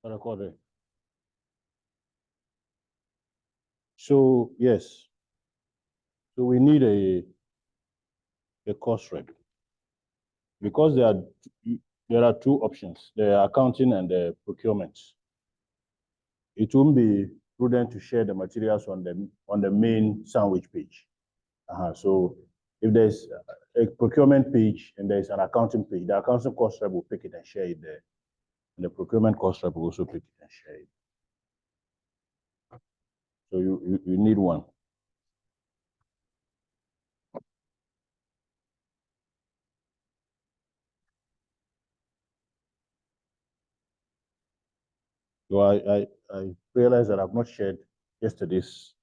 Recording. So yes, so we need a cost rep because there are two options: the accounting and the procurement. It won't be prudent to share the materials on the main sandwich page. So if there's a procurement page and there's an accounting page, the accounting cost rep will pick it and share it there, and the procurement cost rep will also pick it and share it. So you need one. So I realized that I've not shared yesterday's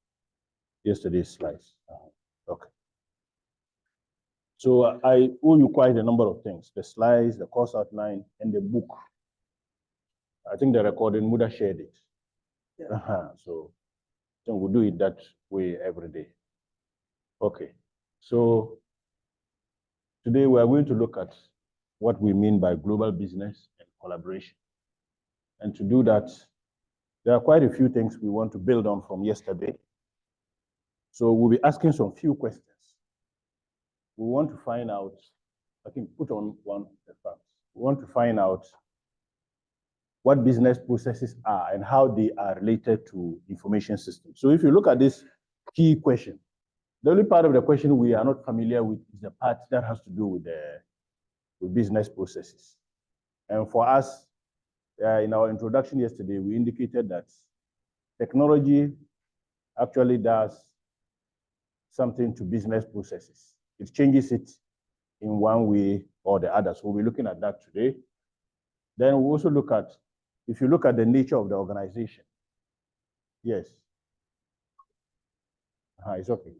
slides. Okay. So I owe you quite a number of things: the slides, the course outline, and the book. I think the recording would have shared it. Yeah. So we'll do it that way every day. Okay. So today we are going to look at what we mean by global business and collaboration. And to do that, there are quite a few things we want to build on from yesterday. So we'll be asking some few questions. We want to find out, I can put on one at first. We want to find out what business processes are and how they are related to information systems. So if you look at this key question, the only part of the question we are not familiar with is the part that has to do with business processes. And for us, in our introduction yesterday, we indicated that technology actually does something to business processes. It changes it in one way or the other. So we'll be looking at that today. Then we'll also look at, if you look at the nature of the organization. Yes. It's okay.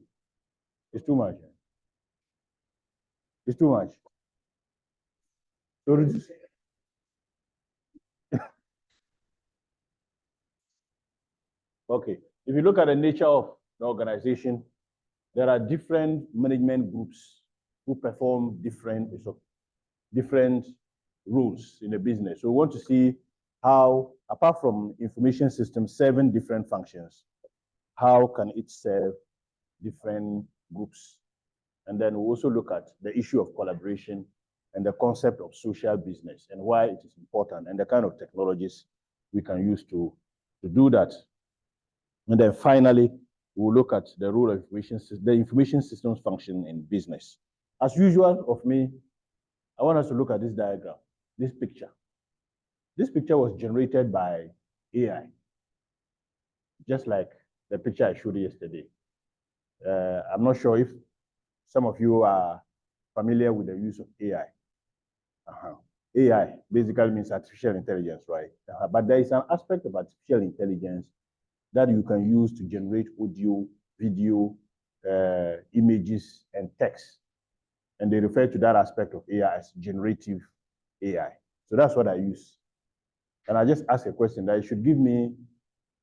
It's too much. It's too much. So okay. If you look at the nature of the organization, there are different management groups who perform different roles in the business. So we want to see how, apart from information systems serving different functions, how can it serve different groups? And then we'll also look at the issue of collaboration and the concept of social business and why it is important and the kind of technologies we can use to do that. And then finally, we'll look at the role of the information systems function in business. As usual of me, I want us to look at this diagram, this picture. This picture was generated by AI, just like the picture I showed you yesterday. I'm not sure if some of you are familiar with the use of AI. AI basically means artificial intelligence, right? But there is an aspect of artificial intelligence that you can use to generate audio, video, images, and text. And they refer to that aspect of AI as generative AI. So that's what I use. And I just ask a question that you should give me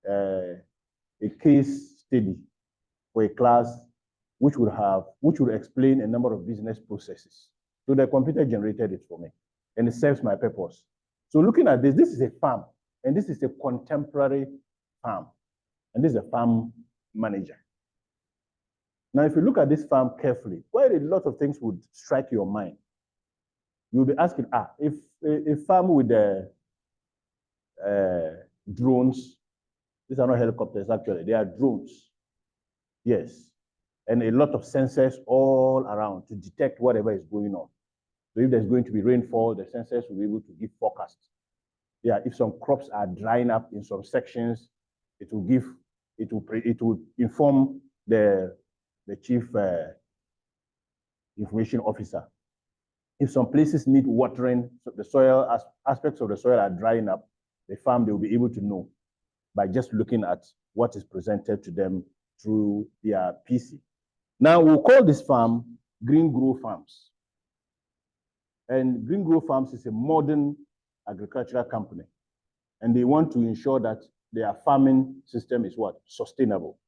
a case study for a class which would explain a number of business processes. So the computer generated it for me, and it serves my purpose. So looking at this is a farm, and this is a contemporary farm, and this is a farm manager. Now, if you look at this farm carefully, quite a lot of things would strike your mind. You'll be asking, if a farm with drones, these are not helicopters actually, they are drones. Yes. And a lot of sensors all around to detect whatever is going on. So if there's going to be rainfall, the sensors will be able to give forecasts. Yeah, if some crops are drying up in some sections, it will inform the chief information officer. If some places need watering, so the soil aspects of the soil are drying up, the farm, they will be able to know by just looking at what is presented to them through their PC. Now, we'll call this farm Green Grow Farms. And Green Grow Farms is a modern agricultural company. And they want to ensure that their farming system is what? Sustainable.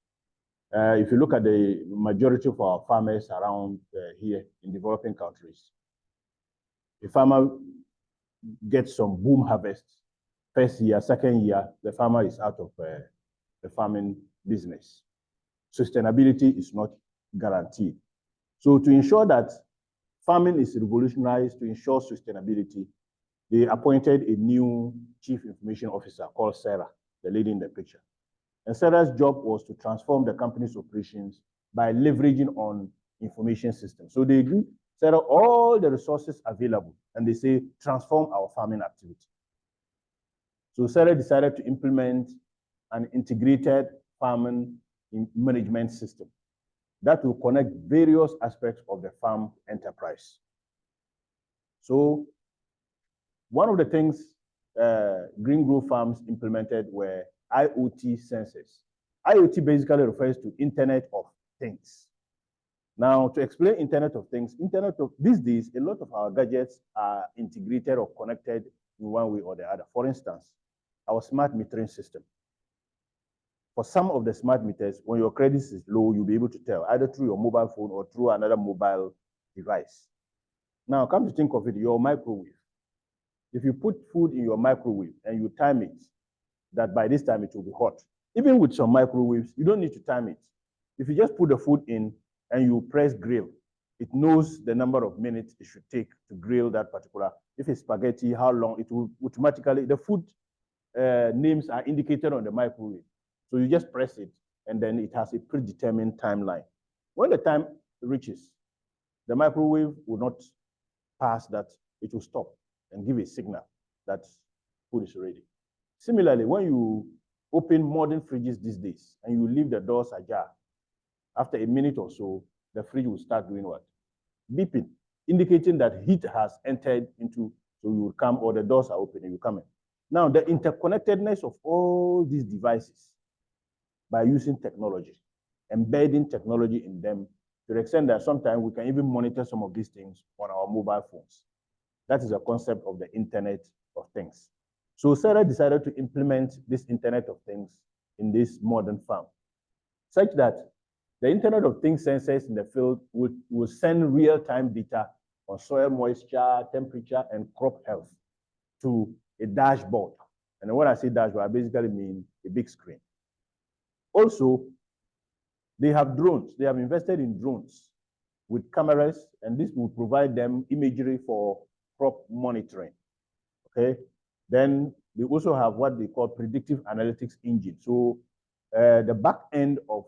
If you look at the majority of our farmers around here in developing countries, the farmer gets some boom harvest, First year, second year, the farmer is out of the farming business. Sustainability is not guaranteed. So to ensure that farming is revolutionized, to ensure sustainability, they appointed a new chief information officer called Sarah, the lady in the picture. And Sarah's job was to transform the company's operations by leveraging on information systems. So they give Sarah all the resources available, and they say, transform our farming activity. So Sarah decided to implement an integrated farming management system that will connect various aspects of the farm enterprise. So one of the things Green Grove Farms implemented were IoT sensors. IoT basically refers to Internet of Things. Now, to explain Internet of Things, these days, a lot of our gadgets are integrated or connected in one way or the other. For instance, our smart metering system. For some of the smart meters, when your credit is low, you'll be able to tell, either through your mobile phone or through another mobile device. Now, come to think of it, your microwave. If you put food in your microwave and you time it, that by this time it will be hot. Even with some microwaves, you don't need to time it. If you just put the food in and you press grill, it knows the number of minutes it should take to grill that particular. If it's spaghetti, how long, it will automatically, the food names are indicated on the microwave. So you just press it, and then it has a predetermined timeline. When the time reaches, the microwave will not pass that, it will stop and give a signal that food is ready. Similarly, when you open modern fridges these days and you leave the doors ajar, after a minute or so, the fridge will start doing what? Beeping, indicating that heat has entered into, so you will come, or the doors are open and you come in. Now, the interconnectedness of all these devices by using technology, embedding technology in them, to the extent that sometimes we can even monitor some of these things on our mobile phones. That is a concept of the Internet of Things. So Sarah decided to implement this Internet of Things in this modern farm, such that the Internet of Things sensors in the field will send real-time data on soil moisture, temperature, and crop health to a dashboard. And when I say dashboard, I basically mean a big screen. Also, they have drones. They have invested in drones with cameras, and this will provide them imagery for crop monitoring. Okay. Then they also have what they call predictive analytics engine. So the back end of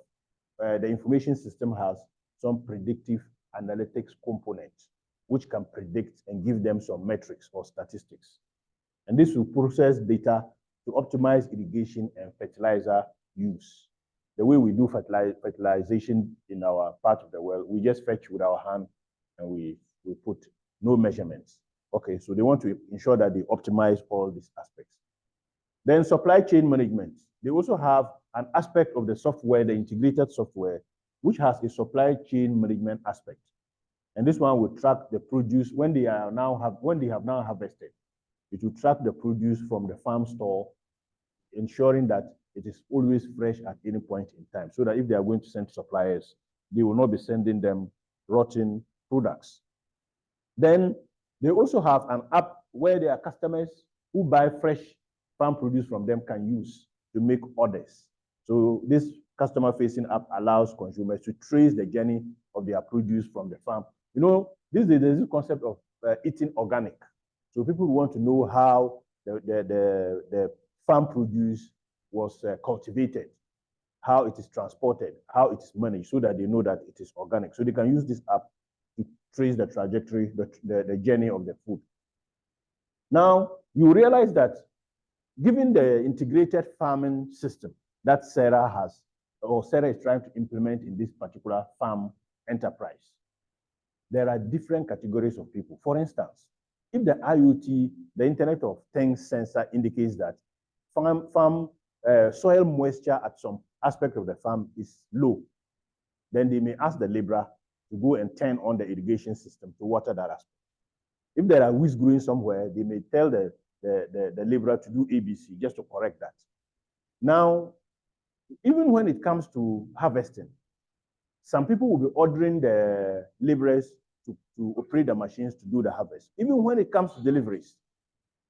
the information system has some predictive analytics components, which can predict and give them some metrics or statistics. And this will process data to optimize irrigation and fertilizer use. The way we do fertilization in our part of the world, we just fetch with our hand and we put no measurements. Okay, so they want to ensure that they optimize all these aspects. Then supply chain management. They also have an aspect of the software, the integrated software, which has a supply chain management aspect. And this one will track the produce when they have now harvested. It will track the produce from the farm store, ensuring that it is always fresh at any point in time, so that if they are going to send suppliers, they will not be sending them rotten products. Then they also have an app where their customers who buy fresh farm produce from them can use to make orders. So this customer-facing app allows consumers to trace the journey of their produce from the farm. You know, there's this concept of eating organic. So people want to know how the farm produce was cultivated, how it is transported, how it is managed, so that they know that it is organic. So they can use this app to trace the trajectory, the journey of the food. Now, you realize that given the integrated farming system that Sarah has, or Sarah is trying to implement in this particular farm enterprise, there are different categories of people. For instance, if the IoT, the Internet of Things sensor indicates that soil moisture at some aspect of the farm is low, then they may ask the laborer to go and turn on the irrigation system to water that aspect. If there are weeds growing somewhere, they may tell the laborer to do ABC just to correct that. Now, even when it comes to harvesting, some people will be ordering the laborers to operate the machines to do the harvest. Even when it comes to deliveries,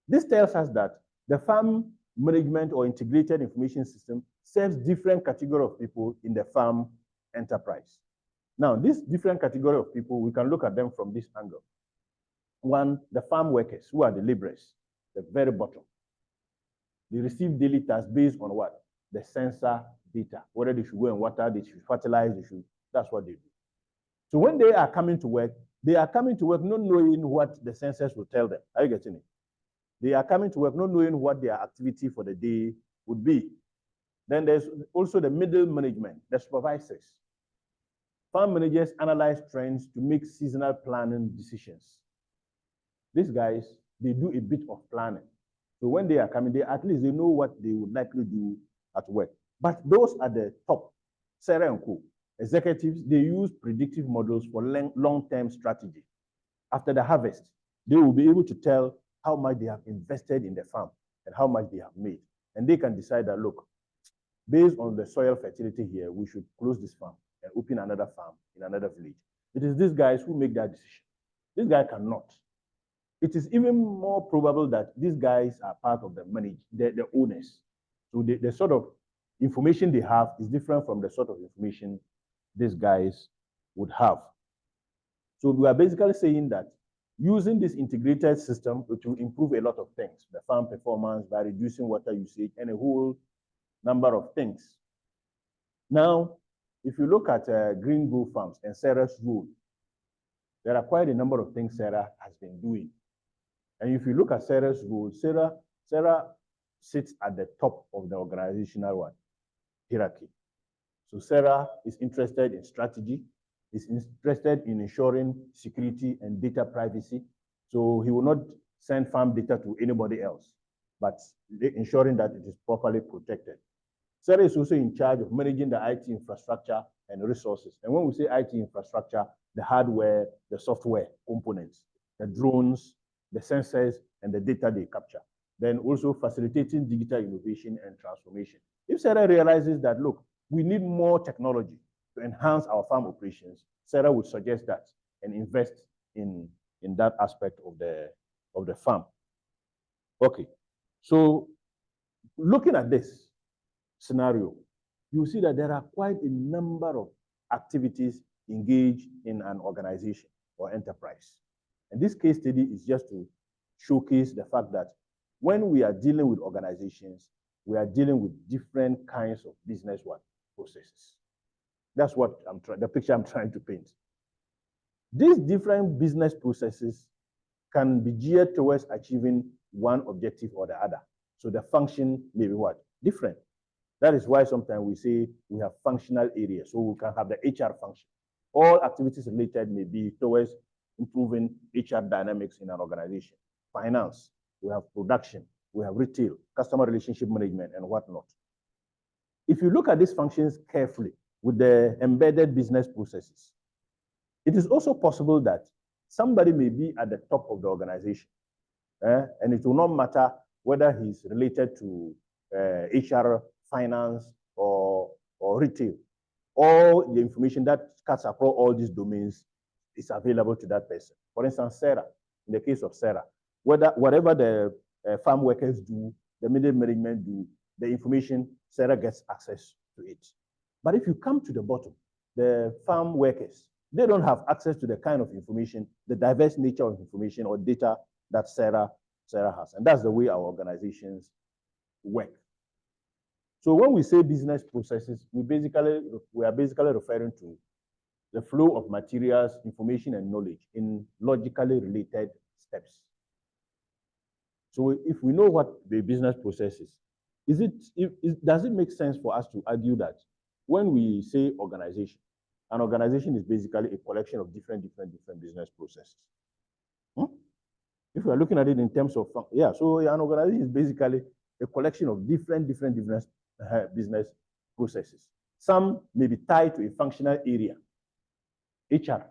this tells us that The farm management or integrated information system serves different category of people in the farm enterprise. Now, this different category of people, we can look at them from this angle. One, the farm workers, who are the laborers, the very bottom. They receive daily tasks based on what? The sensor data, whether they should go and water, they should fertilize, that's what they do. So when they are coming to work not knowing what the sensors will tell them. Are you getting it? They are coming to work not knowing what their activity for the day would be. Then there's also the middle management, the supervisors. Farm managers analyze trends to make seasonal planning decisions. These guys, they do a bit of planning. So when they are coming, at least they know what they would likely do at work. But those at the top, Sarah and Co, executives, they use predictive models for long-term strategy. After the harvest, they will be able to tell how much they have invested in the farm and how much they have made. And they can decide that, look, based on the soil fertility here, we should close this farm and open another farm in another village. It is these guys who make that decision. This guy cannot. It is even more probable that these guys are part of the owners. So the sort of information they have is different from the sort of information these guys would have. So we are basically saying that using this integrated system, it will improve a lot of things, the farm performance by reducing water usage and a whole number of things. Now, if you look at Green Grove Farms and Sarah's role, there are quite a number of things Sarah has been doing. And if you look at Sarah's role, Sarah sits at the top of the organizational hierarchy. So Sarah is interested in strategy, is interested in ensuring security and data privacy. So he will not send farm data to anybody else, but ensuring that it is properly protected. Sarah is also in charge of managing the IT infrastructure and resources. And when we say IT infrastructure, the hardware, the software components, the drones, the sensors, and the data they capture. Then also facilitating digital innovation and transformation. If Sarah realizes that, look, we need more technology to enhance our farm operations, Sarah would suggest that and invest in that aspect of the farm. Okay, so looking at this scenario, you see that there are quite a number of activities engaged in an organization or enterprise. And this case study is just to showcase the fact that when we are dealing with organizations, we are dealing with different kinds of business processes. That's what the picture I'm trying to paint. These different business processes can be geared towards achieving one objective or the other. So the function may be what? Different. That is why sometimes we say we have functional areas. So we can have the HR function. All activities related may be towards improving HR dynamics in an organization. Finance, we have production, we have retail, customer relationship management, and whatnot. If you look at these functions carefully with the embedded business processes, it is also possible that somebody may be at the top of the organization, and it will not matter whether he's related to HR, finance, or retail. All the information that cuts across all these domains is available to that person. For instance, Sarah, in the case of Sarah, whatever the farm workers do, the middle management do, the information, Sarah gets access to it. But if you come to the bottom, the farm workers, they don't have access to the kind of information, the diverse nature of information or data that Sarah has. And that's the way our organizations work. So when we say business processes, we are basically referring to the flow of materials, information, and knowledge in logically related steps. So if we know what the business process is, does it make sense for us to argue that when we say organization, an organization is basically a collection of different business processes? If we are looking at it in terms of, so an organization is basically a collection of different business processes. Some may be tied to a functional area, HR,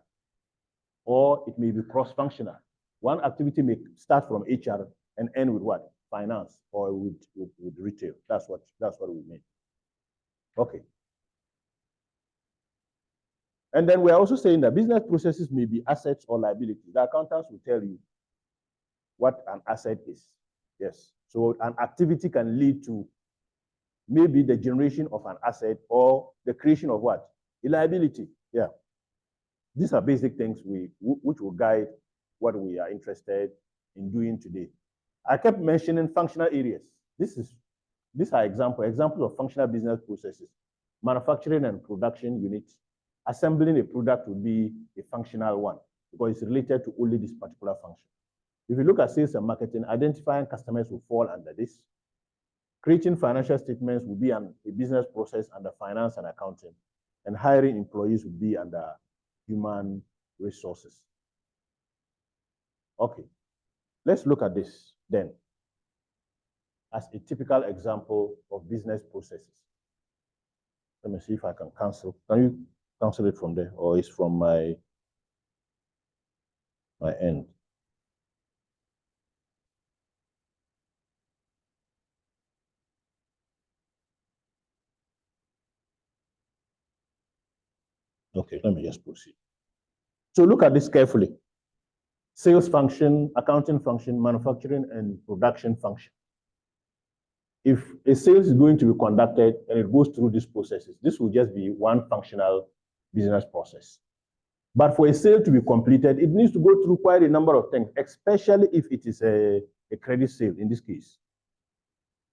or it may be cross-functional. One activity may start from HR and end with what? Finance, or with retail. That's what we mean. Okay. And then we're also saying that business processes may be assets or liabilities. The accountants will tell you what an asset is. Yes. So an activity can lead to maybe the generation of an asset or the creation of what? A liability. Yeah. These are basic things which will guide what we are interested in doing today. I kept mentioning functional areas. These are examples of functional business processes. Manufacturing and production units. Assembling a product would be a functional one because it's related to only this particular function. If you look at sales and marketing, identifying customers will fall under this. Creating financial statements will be a business process under finance and accounting, and hiring employees will be under human resources. Okay, let's look at this then as a typical example of business processes. Let me see if I can cancel. Can you cancel it from there, or is from my end? Okay, let me just proceed. So look at this carefully. Sales function, accounting function, manufacturing and production function. If a sales is going to be conducted and it goes through these processes, this will just be one functional business process. But for a sale to be completed, it needs to go through quite a number of things, especially if it is a credit sale in this case.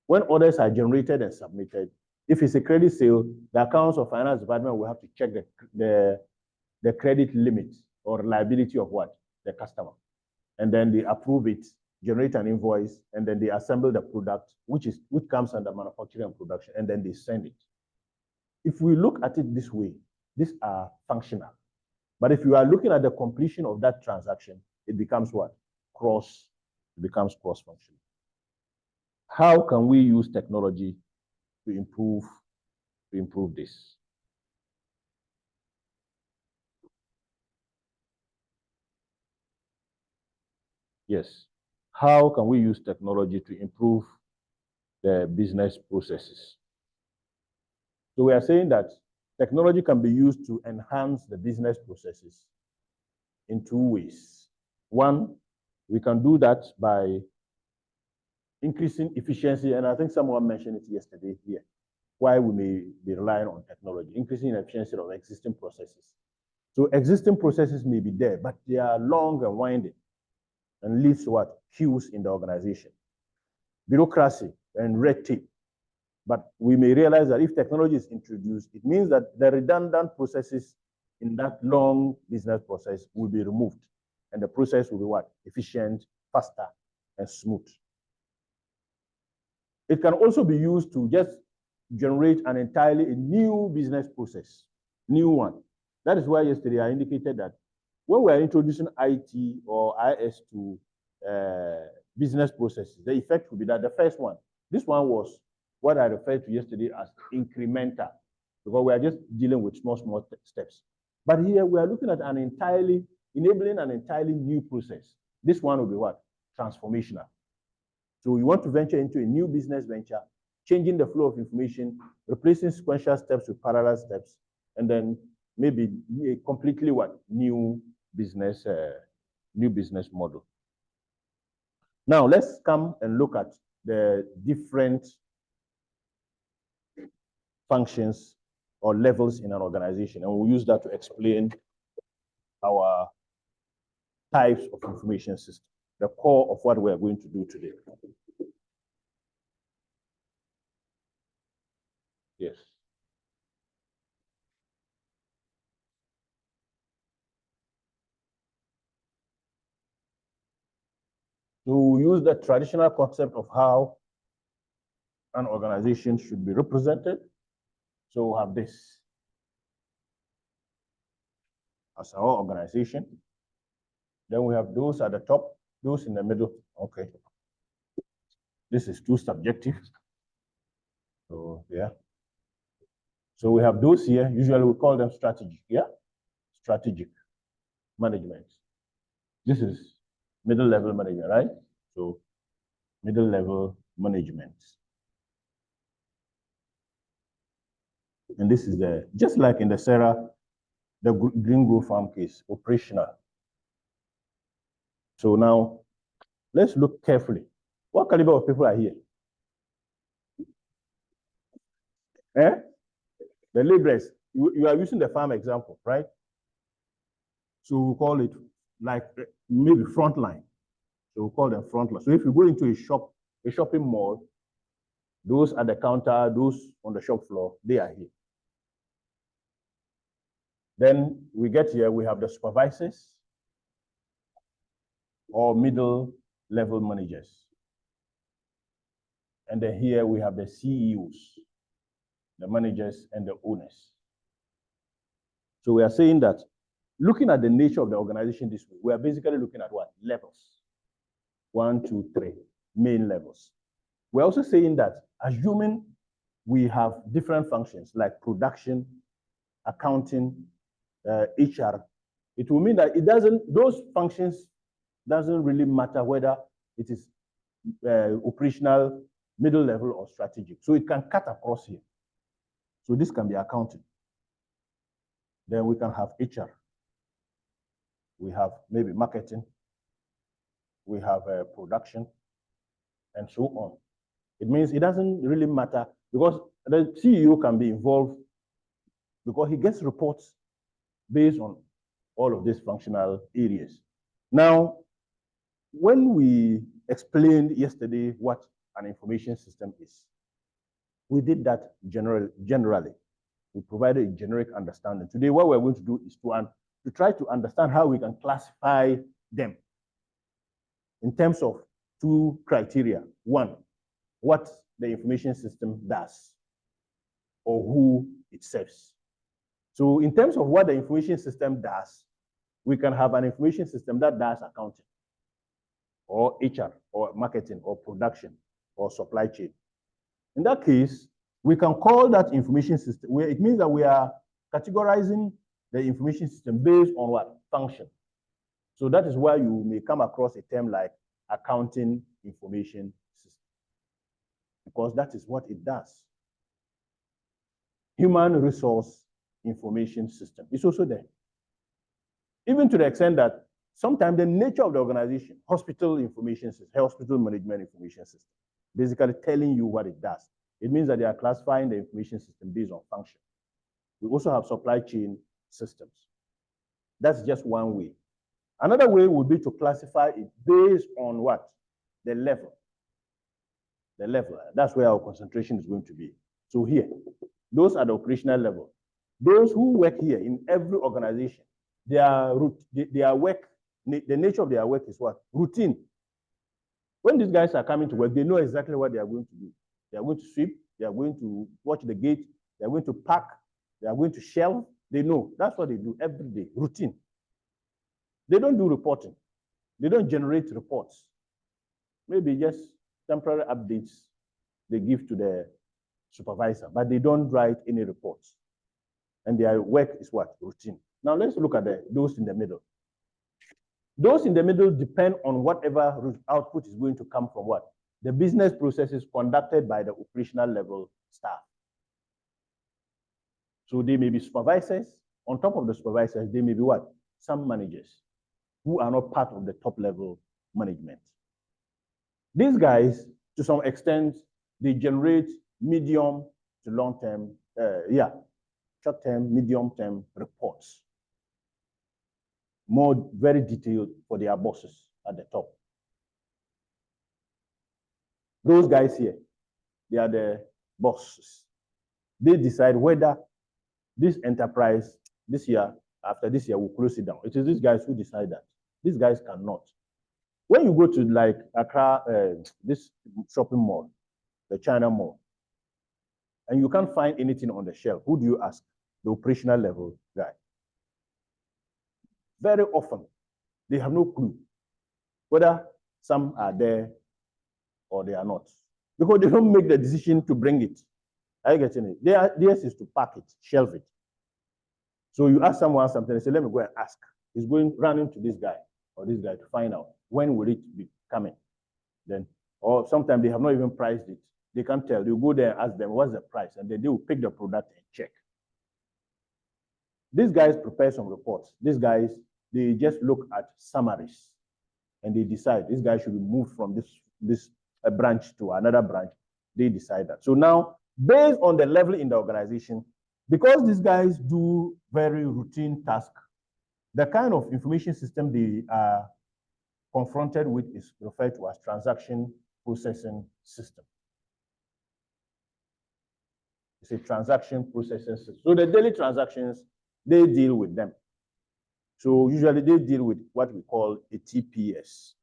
When orders are generated and submitted, if it's a credit sale, the accounts or finance department will have to check the credit limit or liability of what? The customer. And then they approve it, generate an invoice, and then they assemble the product, which comes under manufacturing and production, and then they send it. If we look at it this way, these are functional. But if you are looking at the completion of that transaction, it becomes what? It becomes cross-functional. How can we use technology to improve this? Yes. How can we use technology to improve the business processes? So we are saying that technology can be used to enhance the business processes in two ways. One, we can do that by increasing efficiency, and I think someone mentioned it yesterday here, why we may be relying on technology, increasing efficiency of existing processes. So existing processes may be there, but they are long and winding and leads to what? Queues in the organization. Bureaucracy and red tape. But we may realize that if technology is introduced, it means that the redundant processes in that long business process will be removed. And the process will be what? Efficient, faster, and smooth. It can also be used to just generate an entirely new business process, new one. That is why yesterday I indicated that when we are introducing IT or IS to business processes, the effect will be that the first one, this one was what I referred to yesterday as incremental, because we are just dealing with small steps. But here we are looking at enabling an entirely new process. This one will be what? Transformational. So you want to venture into a new business venture, changing the flow of information, replacing sequential steps with parallel steps, and then maybe a completely what? New business model. Now let's come and look at the different functions or levels in an organization, and we'll use that to explain our types of information system, the core of what we're going to do today. Yes. To use the traditional concept of how an organization should be represented. So we'll have this as our organization. Then we have those at the top, those in the middle. Okay. This is too subjective. So yeah. So we have those here. Usually we call them strategic. Yeah. Strategic management. This is middle level management, right? So middle level management. And this is just like in the Sarah, the Green Grove Farm case, operational. So now let's look carefully What caliber of people are here? Eh? The laborers. You are using the farm example, right? So we call it like maybe frontline. So we call them frontline. So if you go into a shopping mall, those at the counter, those on the shop floor, they are here. Then we get here, we have the supervisors or middle level managers. And then here we have the CEOs, the managers and the owners. So we are saying that looking at the nature of the organization this way, we are basically looking at what? Levels. 1, 2, 3, main levels. We're also saying that assuming we have different functions like production, accounting, HR, it will mean that those functions doesn't really matter whether it is operational, middle level, or strategic. So it can cut across here. So this can be accounting. Then we can have HR. We have maybe marketing. We have production, and so on. It means it doesn't really matter because the CEO can be involved because he gets reports based on all of these functional areas. Now, when we explained yesterday what an information system is, we did that generally. We provided a generic understanding. Today, what we're going to do is to try to understand how we can classify them in terms of 2 criteria. 1, what the information system does or who it serves. So in terms of what the information system does, we can have an information system that does accounting or HR or marketing or production or supply chain. In that case, we can call that information system, where it means that we are categorizing the information system based on what? Function. So that is why you may come across a term like accounting information system, because that is what it does. Human resource information system is also there. Even to the extent that sometimes the nature of the organization, hospital information system, hospital management information system, basically telling you what it does. It means that they are classifying the information system based on function. We also have supply chain systems. That's just one way. Another way would be to classify it based on what? The level. The level. That's where our concentration is going to be. So here, those are the operational level. Those who work here in every organization, their work, the nature of their work is what? Routine. When these guys are coming to work, they know exactly what they are going to do. They are going to sweep, they are going to watch the gate, they are going to pack, they are going to shelve. They know. That's what they do every day, routine. They don't do reporting. They don't generate reports. Maybe just temporary updates they give to the supervisor, but they don't write any reports. And their work is what? Routine. Now let's look at those in the middle. Those in the middle depend on whatever output is going to come from what? The business processes conducted by the operational level staff. So they may be supervisors. On top of the supervisors, they may be what? Some managers who are not part of the top level management. These guys, to some extent, they generate medium to long-term, short-term, medium-term reports. More very detailed for their bosses at the top. Those guys here, they are the bosses. They decide whether this enterprise this year, after this year, will close it down. It is these guys who decide that. These guys cannot. When you go to like Accra, this shopping mall, the China mall, and you can't find anything on the shelf, who do you ask? The operational level guy. Very often, they have no clue whether some are there or they are not, because they don't make the decision to bring it. Are you getting it? Theirs is to pack it, shelve it. So you ask someone something, they say, let me go and ask. He's running to this guy or this guy to find out when will it be coming. Then, or sometimes they have not even priced it. They can't tell. You go there and ask them, what's the price? And then they will pick the product and check. These guys prepare some reports. These guys, they just look at summaries and they decide this guy should be moved from this a branch to another branch, they decide that. So now, based on the level in the organization, because these guys do very routine tasks, the kind of information system they are confronted with is referred to as transaction processing system. It's a transaction processing system. So the daily transactions, they deal with them. So usually they deal with what we call a TPS,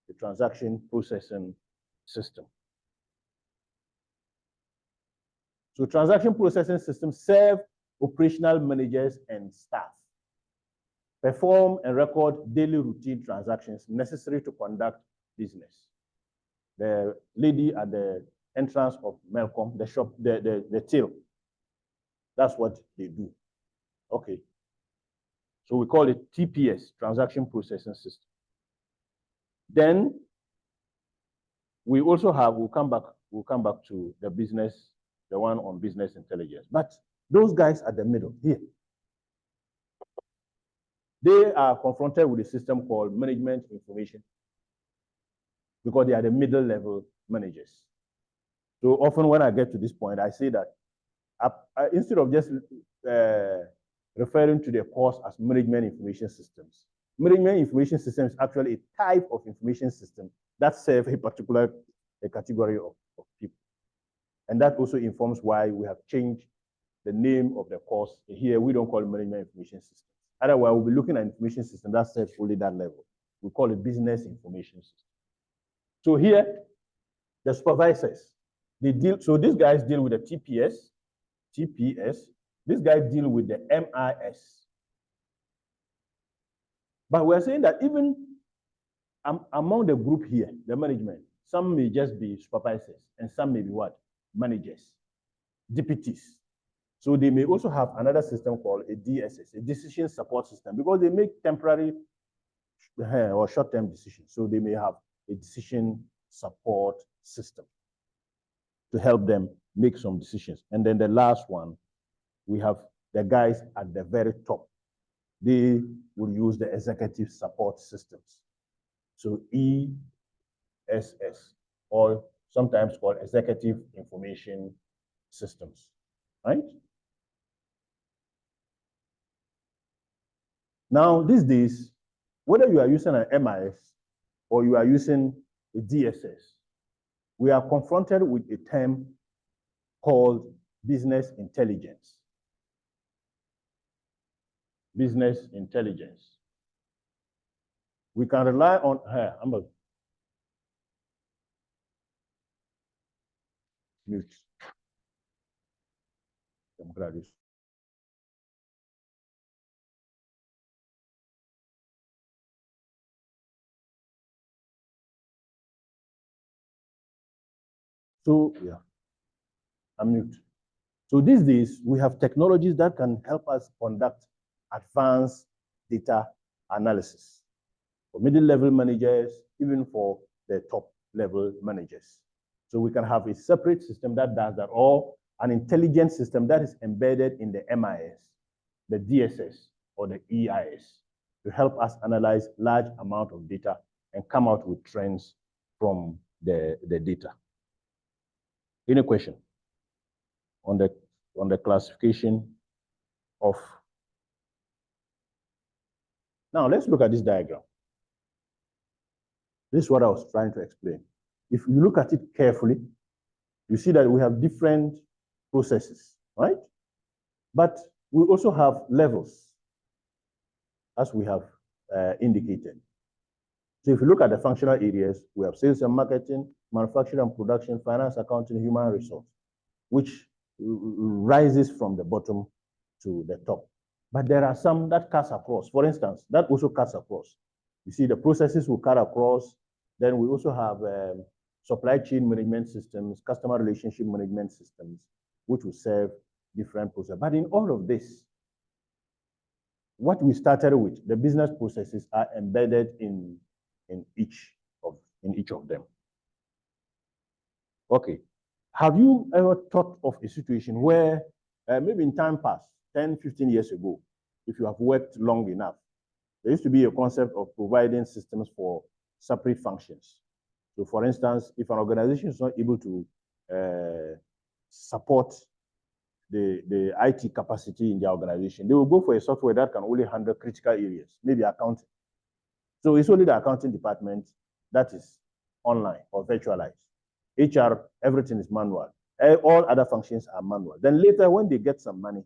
the transaction processing system. So transaction processing systems serve operational managers and staff, perform and record daily routine transactions necessary to conduct business. The lady at the entrance of Melcom, the shop, the till, that's what they do. Okay. So we call it TPS, transaction processing system. Then we also have, we'll come back to the business, the one on business intelligence. But those guys at the middle here, they are confronted with a system called management information because they are the middle level managers. So often when I get to this point, I say that instead of just referring to the course as management information systems, management information system is actually a type of information system that serves a particular category of people. And that also informs why we have changed the name of the course. Here, we don't call it management information system. Otherwise, we'll be looking at information system that serves only that level. We call it business information system. So here, the supervisors, they deal, so these guys deal with the TPS. These guys deal with the MIS. But we're saying that even among the group here, the management, some may just be supervisors and some may be what? Managers, deputies. So they may also have another system called a DSS, a decision support system, because they make temporary or short-term decisions. So they may have a decision support system to help them make some decisions. And then the last one, we have the guys at the very top. They will use the executive support systems. So ESS, or sometimes called executive information systems, right? Now, these days, whether you are using an MIS or you are using a DSS, we are confronted with a term called business intelligence. Business intelligence. We can rely on her. I'm going to mute. I'm glad you. So, yeah, I'm mute. So these days, we have technologies that can help us conduct advanced data analysis for middle-level managers, even for the top-level managers. So we can have a separate system that does that, or an intelligent system that is embedded in the MIS, the DSS, or the EIS to help us analyze large amount of data and come out with trends from the data. Any question on the classification of? Now let's look at this diagram. This is what I was trying to explain. If you look at it carefully, you see that we have different processes, right? But we also have levels, as we have indicated. So if you look at the functional areas, we have sales and marketing, manufacturing and production, finance, accounting, human resource, which rises from the bottom to the top. But there are some that cuts across. For instance, that also cuts across. You see the processes will cut across. Then we also have supply chain management systems, customer relationship management systems, which will serve different processes. But in all of this, what we started with, the business processes are embedded in each of them. Okay. Have you ever thought of a situation where maybe in time past, 10, 15 years ago, if you have worked long enough, there used to be a concept of providing systems for separate functions. So for instance, if an organization is not able to support the IT capacity in their organization, they will go for a software that can only handle critical areas, maybe accounting. So it's only the accounting department that is online or virtualized. HR, everything is manual. All other functions are manual. Then later, when they get some money,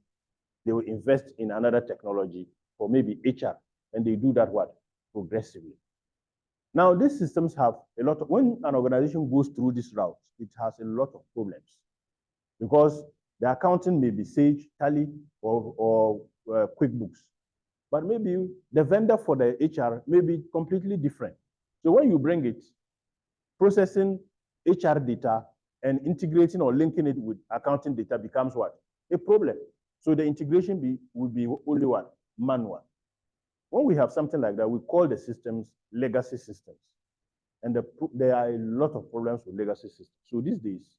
they will invest in another technology for maybe HR, and they do that what? Progressively. Now, these systems have a lot of, when an organization goes through this route, it has a lot of problems because the accounting may be Sage, Tally, or QuickBooks. But maybe the vendor for the HR may be completely different. So when you bring it, processing HR data and integrating or linking it with accounting data becomes what? A problem. So the integration will be only what? Manual. When we have something like that, we call the systems legacy systems. And there are a lot of problems with legacy systems. So these days,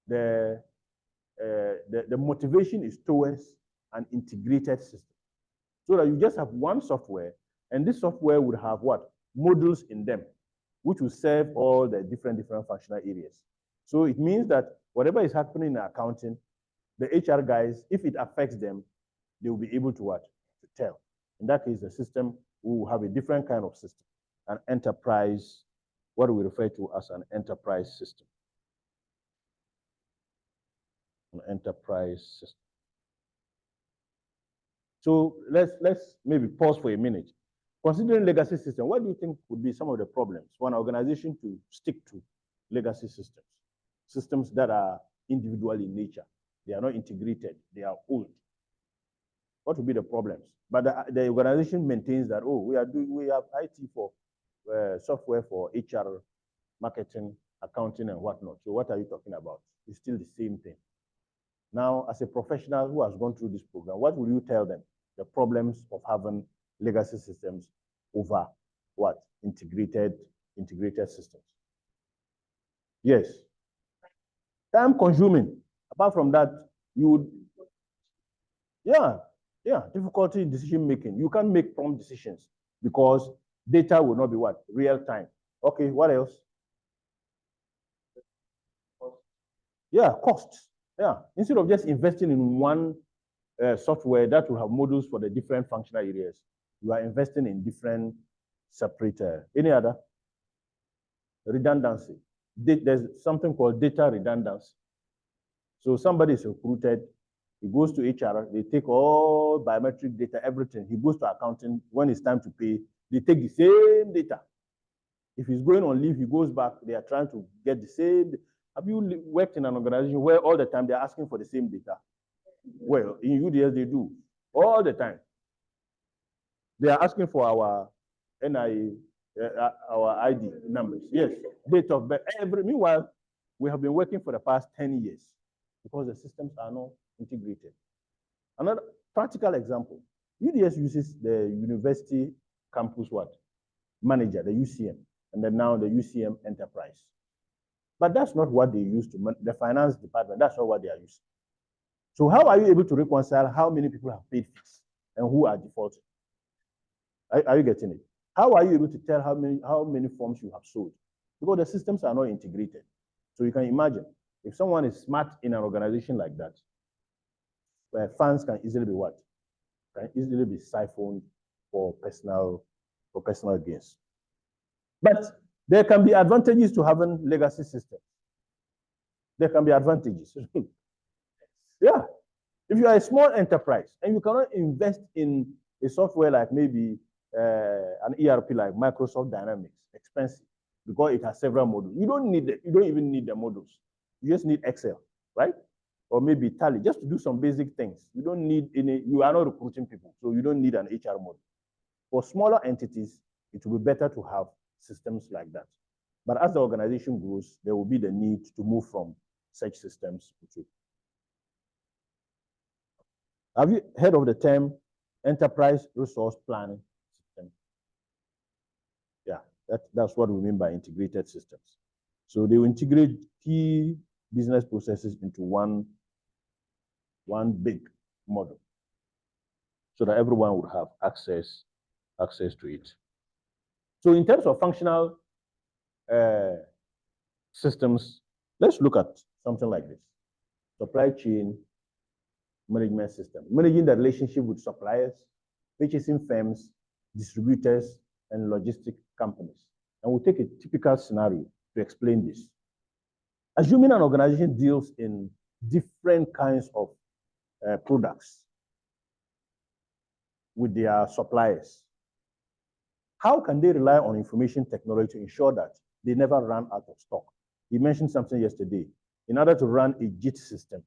the motivation is towards an integrated system. So that you just have one software, and this software would have what? Modules in them, which will serve all the different functional areas. So it means that whatever is happening in accounting, the HR guys, if it affects them, they will be able to what? To tell. In that case, the system will have a different kind of system, an enterprise, what we refer to as an enterprise system. An enterprise system. So let's maybe pause for a minute. Considering legacy system, what do you think would be some of the problems for an organization to stick to legacy systems? Systems that are individual in nature. They are not integrated. They are old. What would be the problems? But the organization maintains that, oh, we have IT for software for HR, marketing, accounting, and whatnot. So what are you talking about? It's still the same thing. Now, as a professional who has gone through this program, what will you tell them? The problems of having legacy systems over what? Integrated systems. Yes. Time consuming. Apart from that, you would, difficulty in decision making. You can't make prompt decisions because data will not be what? Real time. Okay, what else? Yeah, costs. Yeah, instead of just investing in one software that will have modules for the different functional areas, you are investing in different separate. Any other? Redundancy. There's something called data redundancy. So somebody is recruited, he goes to HR, they take all biometric data, everything. He goes to accounting. When it's time to pay, they take the same data. If he's going on leave, he goes back, they are trying to get the same. Have you worked in an organization where all the time they're asking for the same data? Well, in UDS, they do all the time. They are asking for our NIA, our ID numbers. Yes, date of birth. Meanwhile, we have been working for the past 10 years because the systems are not integrated. Another practical example, UDS uses the university campus manager, the UCM, and then now the UCM enterprise. But that's not what they use to the finance department. That's not what they are using. So how are you able to reconcile how many people have paid fees and who are defaulted? Are you getting it? How are you able to tell how many forms you have sold? Because the systems are not integrated. So you can imagine if someone is smart in an organization like that, where funds can easily be what? Can easily be siphoned for personal gains. But there can be advantages to having legacy systems. There can be advantages. Yeah. If you are a small enterprise and you cannot invest in a software like maybe an ERP like Microsoft Dynamics, expensive, because it has several modules. You don't even need the modules. You just need Excel, right? Or maybe Tally, just to do some basic things. You don't need you are not recruiting people, so you don't need an HR module. For smaller entities, it will be better to have systems like that. But as the organization grows, there will be the need to move from such systems to. Have you heard of the term enterprise resource planning system? Yeah, that's what we mean by integrated systems. So they will integrate key business processes into one big model so that everyone would have access to it. So in terms of functional systems. Let's look at something like this. Supply chain management system, managing the relationship with suppliers, purchasing firms, distributors, and logistic companies. And we'll take a typical scenario to explain this. Assuming an organization deals in different kinds of products with their suppliers, how can they rely on information technology to ensure that they never run out of stock? You mentioned something yesterday. In order to run a JIT system,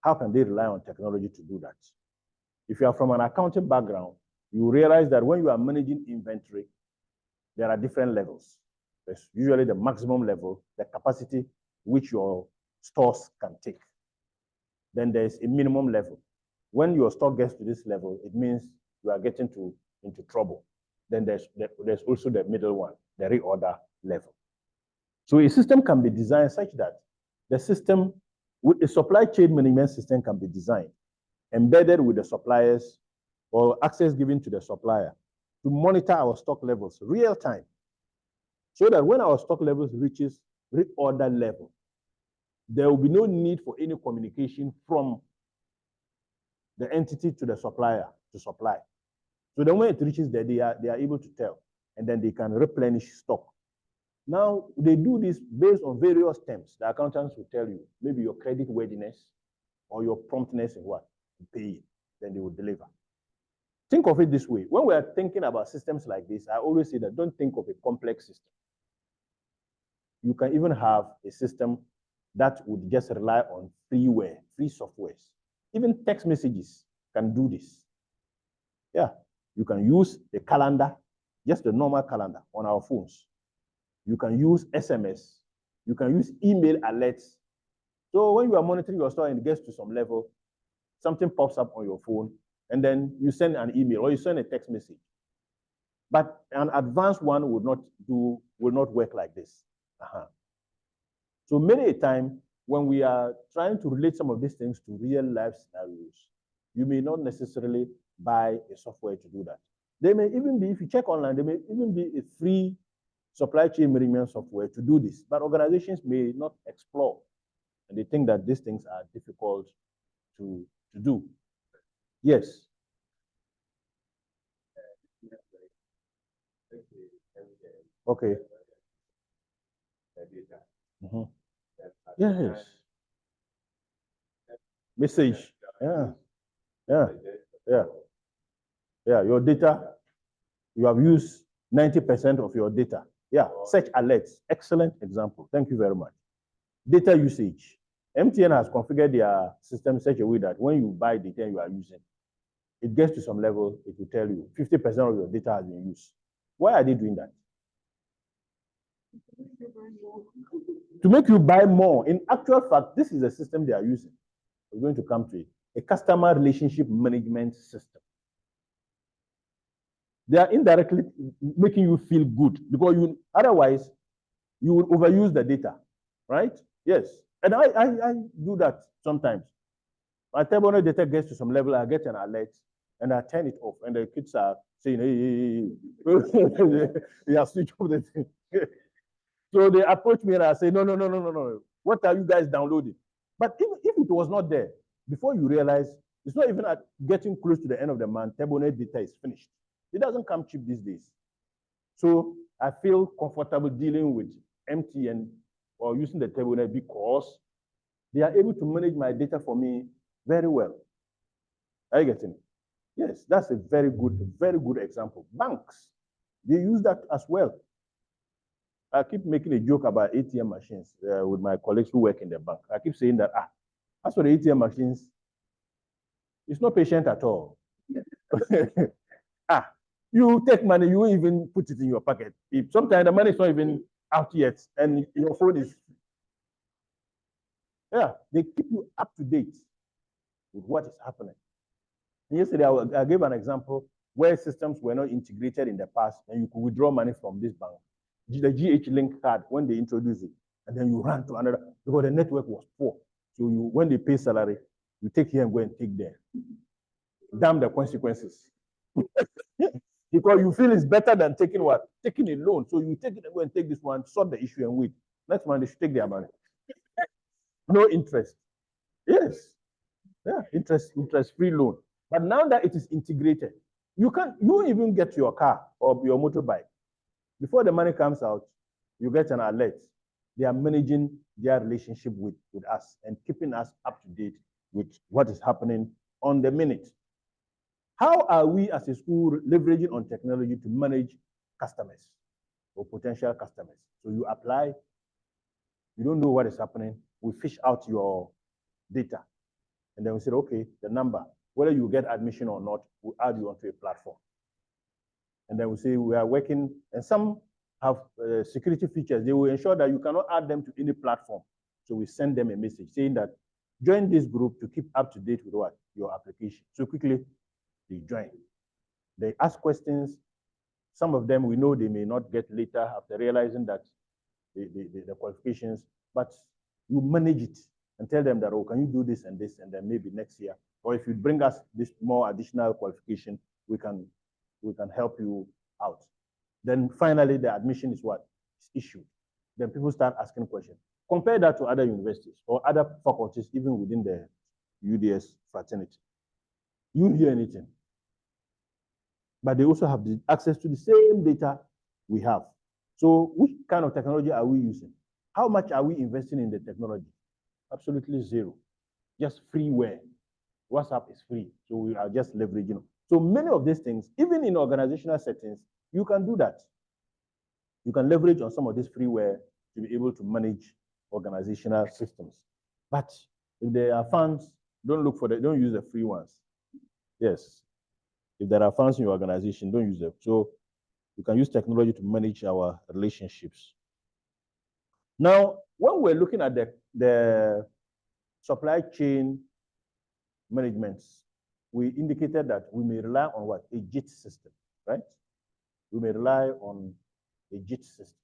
how can they rely on technology to do that? If you are from an accounting background, you realize that when you are managing inventory, there are different levels. There's usually the maximum level, the capacity which your stores can take. Then there's a minimum level. When your stock gets to this level, it means you are getting into trouble. Then there's also the middle one, the reorder level. So a system can be designed such that the system, with a supply chain management system can be designed, embedded with the suppliers or access given to the supplier to monitor our stock levels real time, so that when our stock levels reaches reorder level, there will be no need for any communication from the entity to the supplier to supply. So the moment it reaches there, they are able to tell, and then they can replenish stock. Now, they do this based on various terms. The accountants will tell you, maybe your credit worthiness or your promptness in what? Pay, then they will deliver. Think of it this way. When we are thinking about systems like this, I always say that don't think of a complex system. You can even have a system that would just rely on freeware, free softwares. Even text messages can do this. Yeah, you can use a calendar, just a normal calendar on our phones. You can use SMS. You can use email alerts. So when you are monitoring your store and it gets to some level, something pops up on your phone, and then you send an email or you send a text message. But an advanced one will not work like this. So many a time when we are trying to relate some of these things to real life scenarios, you may not necessarily buy a software to do that. There may even be, if you check online, there may even be a free supply chain management software to do this, but organizations may not explore, and they think that these things are difficult to do. Yes. Okay. Yes. Message. Yeah. Your data, you have used 90% of your data. Yeah, search alerts. Excellent example. Thank you very much. Data usage. MTN has configured their system in such a way that when you buy data you are using, it gets to some level, it will tell you 50% of your data has been used. Why are they doing that? To make you buy more. In actual fact, this is a system they are using. We're going to come to it. A customer relationship management system. They are indirectly making you feel good because otherwise you would overuse the data, right? Yes. And I do that sometimes. My table data gets to some level, I get an alert and I turn it off, and the kids are saying, hey. They have switched off the thing. So they approach me and I say, no. What are you guys downloading? But if it was not there, before you realize, it's not even getting close to the end of the month, TableNet data is finished. It doesn't come cheap these days. So I feel comfortable dealing with MTN or using the TableNet because they are able to manage my data for me very well. Are you getting it? Yes, that's a very good example. Banks, they use that as well. I keep making a joke about ATM machines with my colleagues who work in the bank. I keep saying that, as for the ATM machines, it's not patient at all. You take money, you even put it in your pocket. Sometimes the money is not even out yet, and your phone is. Yeah, they keep you up to date with what is happening. And yesterday, I gave an example where systems were not integrated in the past, and you could withdraw money from this bank. The GH Link card, when they introduced it, and then you ran to another, because the network was poor. So when they pay salary, you take here and go and take there. Damn the consequences. Because you feel it's better than taking what? Taking a loan. So you take it and go and take this one, sort the issue and wait. Next month they should take their money. No interest. Yes. Yeah, interest-free loan. But now that it is integrated, you even get your car or your motorbike. Before the money comes out, you get an alert. They are managing their relationship with us and keeping us up to date with what is happening on the minute. How are we as a school leveraging on technology to manage customers or potential customers? So you apply, you don't know what is happening, we fish out your data. And then we said, okay, the number, whether you get admission or not, we'll add you onto a platform. And then we say we are working, and some have security features. They will ensure that you cannot add them to any platform. So we send them a message saying that join this group to keep up to date with what? Your application. So quickly, they join. They ask questions. Some of them we know they may not get later after realizing that the qualifications, but you manage it and tell them that, oh, can you do this, and then maybe next year, or if you bring us this more additional qualification, we can help you out. Then finally, the admission is what? It's issued. Then people start asking questions. Compare that to other universities or other faculties, even within the UDS fraternity. You hear anything. But they also have the access to the same data we have. So which kind of technology are we using? How much are we investing in the technology? Absolutely zero. Just freeware. WhatsApp is free, so we are just leveraging. So many of these things, even in organizational settings, you can do that. You can leverage on some of this freeware to be able to manage organizational systems. But if there are funds, don't use the free ones. Yes. If there are funds in your organization, don't use them. So you can use technology to manage our relationships. Now, when we're looking at the supply chain management, we indicated that we may rely on what? A JIT system, right? We may rely on a JIT system.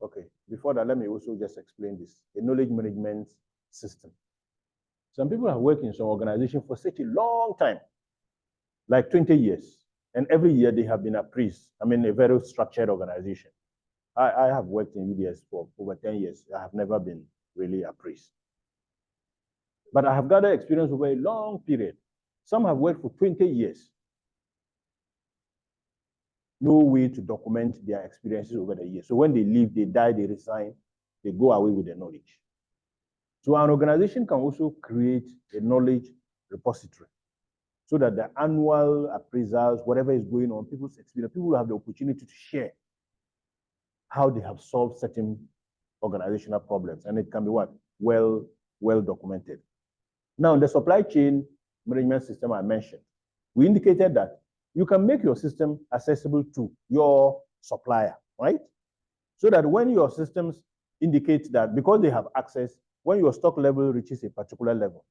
Okay, before that, let me also just explain this. A knowledge management system. Some people have worked in some organization for such a long time, like 20 years. And every year they have been appraised. I mean, a very structured organization. I have worked in UDS for over 10 years. I have never been really appraised. But I have gathered experience over a long period. Some have worked for 20 years. No way to document their experiences over the years. So when they leave, they die, they resign, they go away with their knowledge. So an organization can also create a knowledge repository so that the annual appraisals, whatever is going on, people's experience, people will have the opportunity to share how they have solved certain organizational problems. And it can be what? Well documented. Now, the supply chain management system I mentioned, we indicated that you can make your system accessible to your supplier, right? So that when your systems indicate that because they have access, when your stock level reaches a particular level,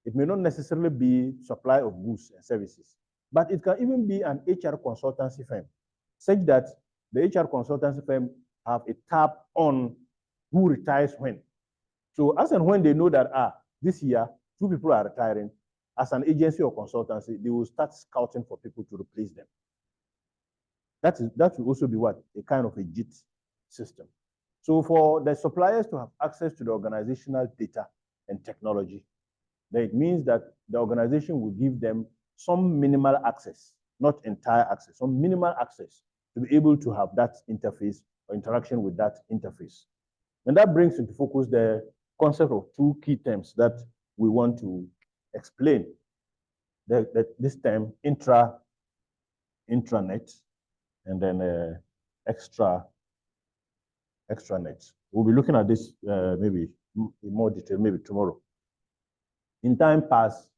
it may not necessarily be supply of goods and services, but it can even be an HR consultancy firm, such that the HR consultancy firm have a tab on who retires when. So as and when they know that, this year, 2 people are retiring, as an agency or consultancy, they will start scouting for people to replace them. That will also be what? A kind of a JIT system. So for the suppliers to have access to the organizational data and technology, then it means that the organization will give them some minimal access, not entire access, some minimal access to be able to have that interface or interaction with that interface. And that brings into focus the concept of 2 key terms that we want to explain. This term, intranet, and then extranet. We'll be looking at this maybe in more detail, maybe tomorrow. In time past,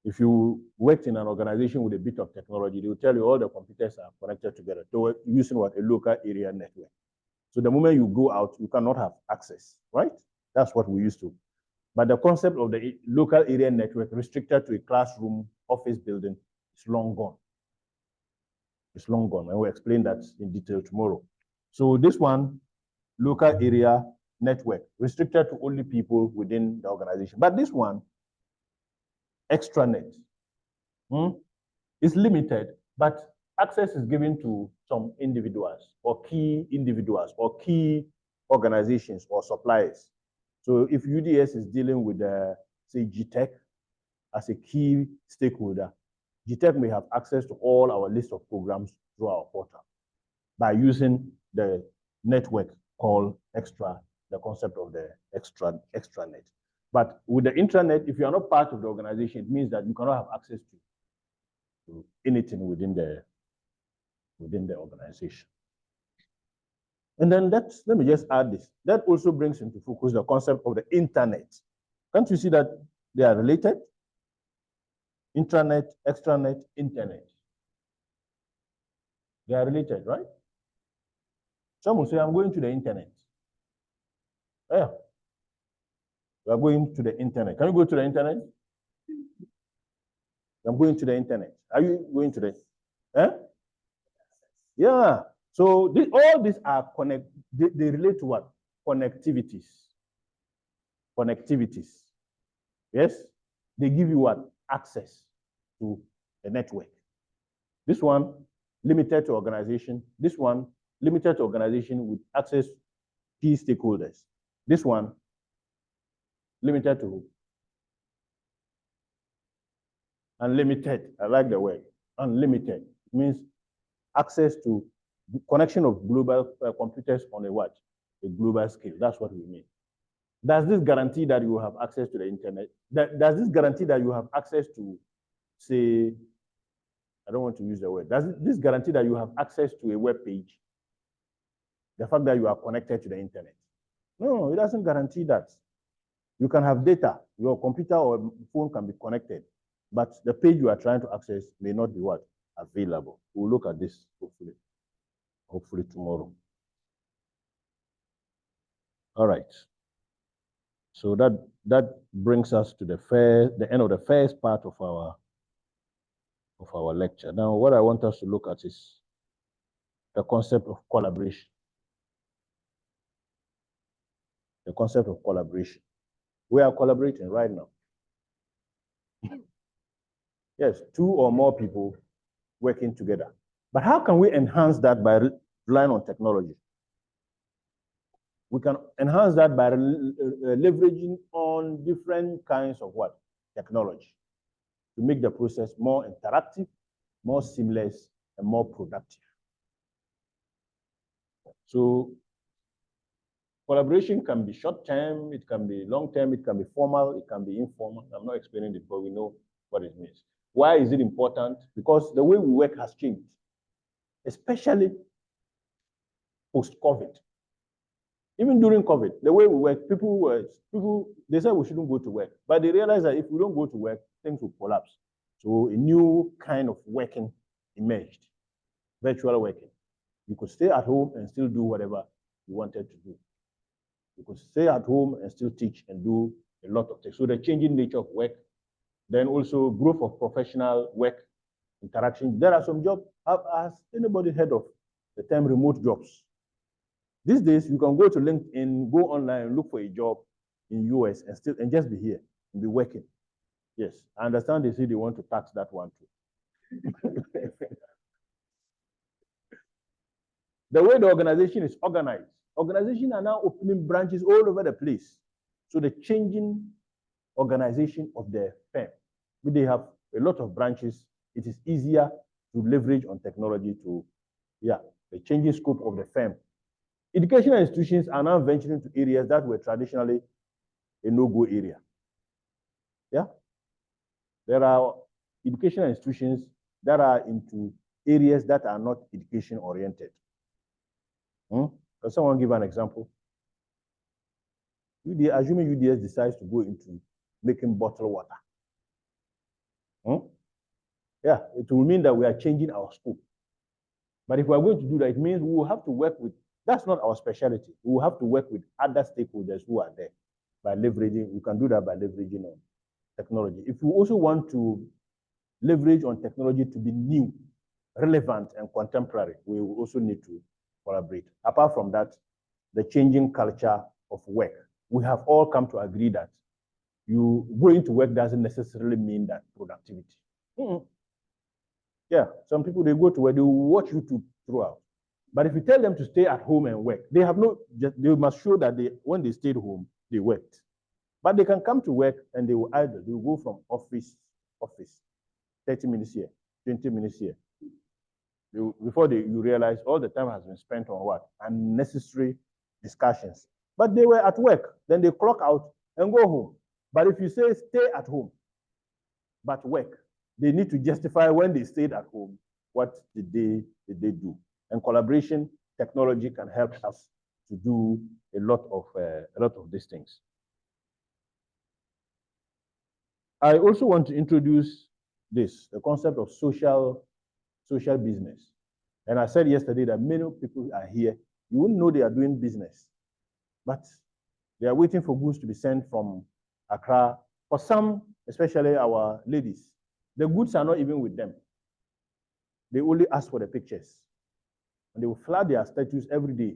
if you worked in an organization with a bit of technology, they will tell you all the computers are connected together. So using what? A local area network. So the moment you go out, you cannot have access, right? That's what we used to. But the concept of the local area network restricted to a classroom, office building is long gone. It's long gone, and we'll explain that in detail tomorrow. So this one, local area network, restricted to only people within the organization. But this one, extranet, is limited but access is given to some individuals or key organizations or suppliers. So if UDS is dealing with, say, GTEC as a key stakeholder, GTEC may have access to all our list of programs through our portal by using the network called Extra, the concept of the extranet. But with the intranet, if you are not part of the organization, it means that you cannot have access to anything within the organization. And then let me just add this. That also brings into focus the concept of the internet. Can't you see that they are related? Intranet, extranet, internet. They are related, right? Some will say, I'm going to the internet. Yeah. We are going to the internet. Can you go to the internet? I'm going to the internet. Are you going to the? Eh? Yeah. So all these are they relate to what? Connectivities. Connectivities. Yes? They give you what? Access to the network. This one, limited to organization. This one, limited to organization with access to key stakeholders. This one, limited to unlimited. I like the word. Unlimited. It means access to the connection of global computers on a what? A global scale. That's what we mean. Does this guarantee that you have access to the internet? Does this guarantee that you have access to, say, I don't want to use the word. Does this guarantee that you have access to a web page? The fact that you are connected to the internet? No, it doesn't guarantee that. You can have data. Your computer or phone can be connected, but the page you are trying to access may not be what? Available. We'll look at this hopefully tomorrow. All right. So that brings us to the end of the first part of our lecture. Now, what I want us to look at is the concept of collaboration. The concept of collaboration. We are collaborating right now. Yes, 2 or more people working together. But how can we enhance that by relying on technology? We can enhance that by leveraging on different kinds of what? Technology to make the process more interactive, more seamless, and more productive. So collaboration can be short-term, it can be long-term, it can be formal, it can be informal. I'm not explaining it, but we know what it means. Why is it important? Because the way we work has changed, especially post-COVID. Even during COVID, the way we work, people, they said we shouldn't go to work, but they realized that if we don't go to work, things will collapse. So a new kind of working emerged, virtual working. You could stay at home and still do whatever you wanted to do. You could stay at home and still teach and do a lot of things. So the changing nature of work, then also growth of professional work, interaction. There are some jobs. Has anybody heard of the term remote jobs? These days, you can go to LinkedIn, go online, and look for a job in US and just be here and be working. Yes, I understand they say they want to tax that one too. The way the organization is organized, organizations are now opening branches all over the place. So the changing organization of the firm, when they have a lot of branches, it is easier to leverage on technology to, the changing scope of the firm. Educational institutions are now venturing to areas that were traditionally a no-go area. Yeah? There are educational institutions that are into areas that are not education-oriented. Can someone give an example? Assuming UDS decides to go into making bottled water. Yeah, it will mean that we are changing our scope. But if we are going to do that, it means we will have to work with, that's not our specialty. We will have to work with other stakeholders who are there by leveraging, we can do that by leveraging on technology. If we also want to leverage on technology to be new, relevant, and contemporary, we will also need to collaborate. Apart from that, the changing culture of work. We have all come to agree that you going to work doesn't necessarily mean that productivity. Yeah, some people, they go to work, they will watch YouTube throughout. But if you tell them to stay at home and work, they must show that when they stayed home, they worked. But they can come to work and they will go from office, 30 minutes here, 20 minutes here. Before you realize all the time has been spent on what? Unnecessary discussions. But they were at work, then they clock out and go home. But if you say stay at home, but work, they need to justify when they stayed at home, what did they do? And collaboration technology can help us to do a lot of these things. I also want to introduce the concept of social business. And I said yesterday that many people are here, you wouldn't know they are doing business, but they are waiting for goods to be sent from Accra. For some, especially our ladies, the goods are not even with them. They only ask for the pictures. And they will flood their status every day.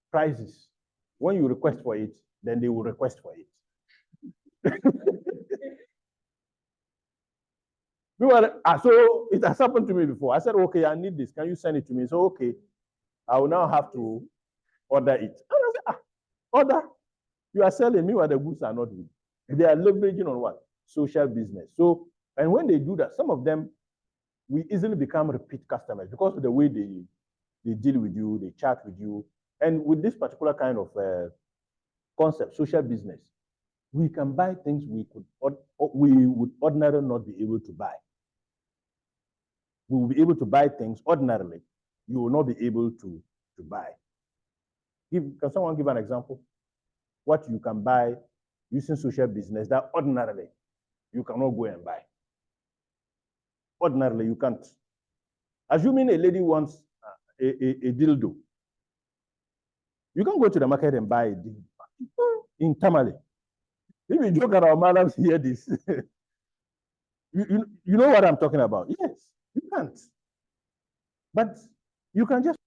Prices. When you request for it, then they will request for it. So it has happened to me before. I said, okay, I need this. Can you send it to me? So, okay, I will now have to order it. And I said, order? You are selling me while the goods are not with. They are leveraging on what? Social business. So, and when they do that, some of them, we easily become repeat customers because of the way they deal with you, they chat with you. And with this particular kind of concept, social business, we can buy things we would ordinarily not be able to buy. We will be able to buy things ordinarily you will not be able to buy. Can someone give an example? What you can buy using social business that ordinarily you cannot go and buy. Ordinarily, you can't. Assuming a lady wants a dildo, you can go to the market and buy a dildo in Tamale. If you joke around, madams hear this. you know what I'm talking about? Yes, you can't. But you can just.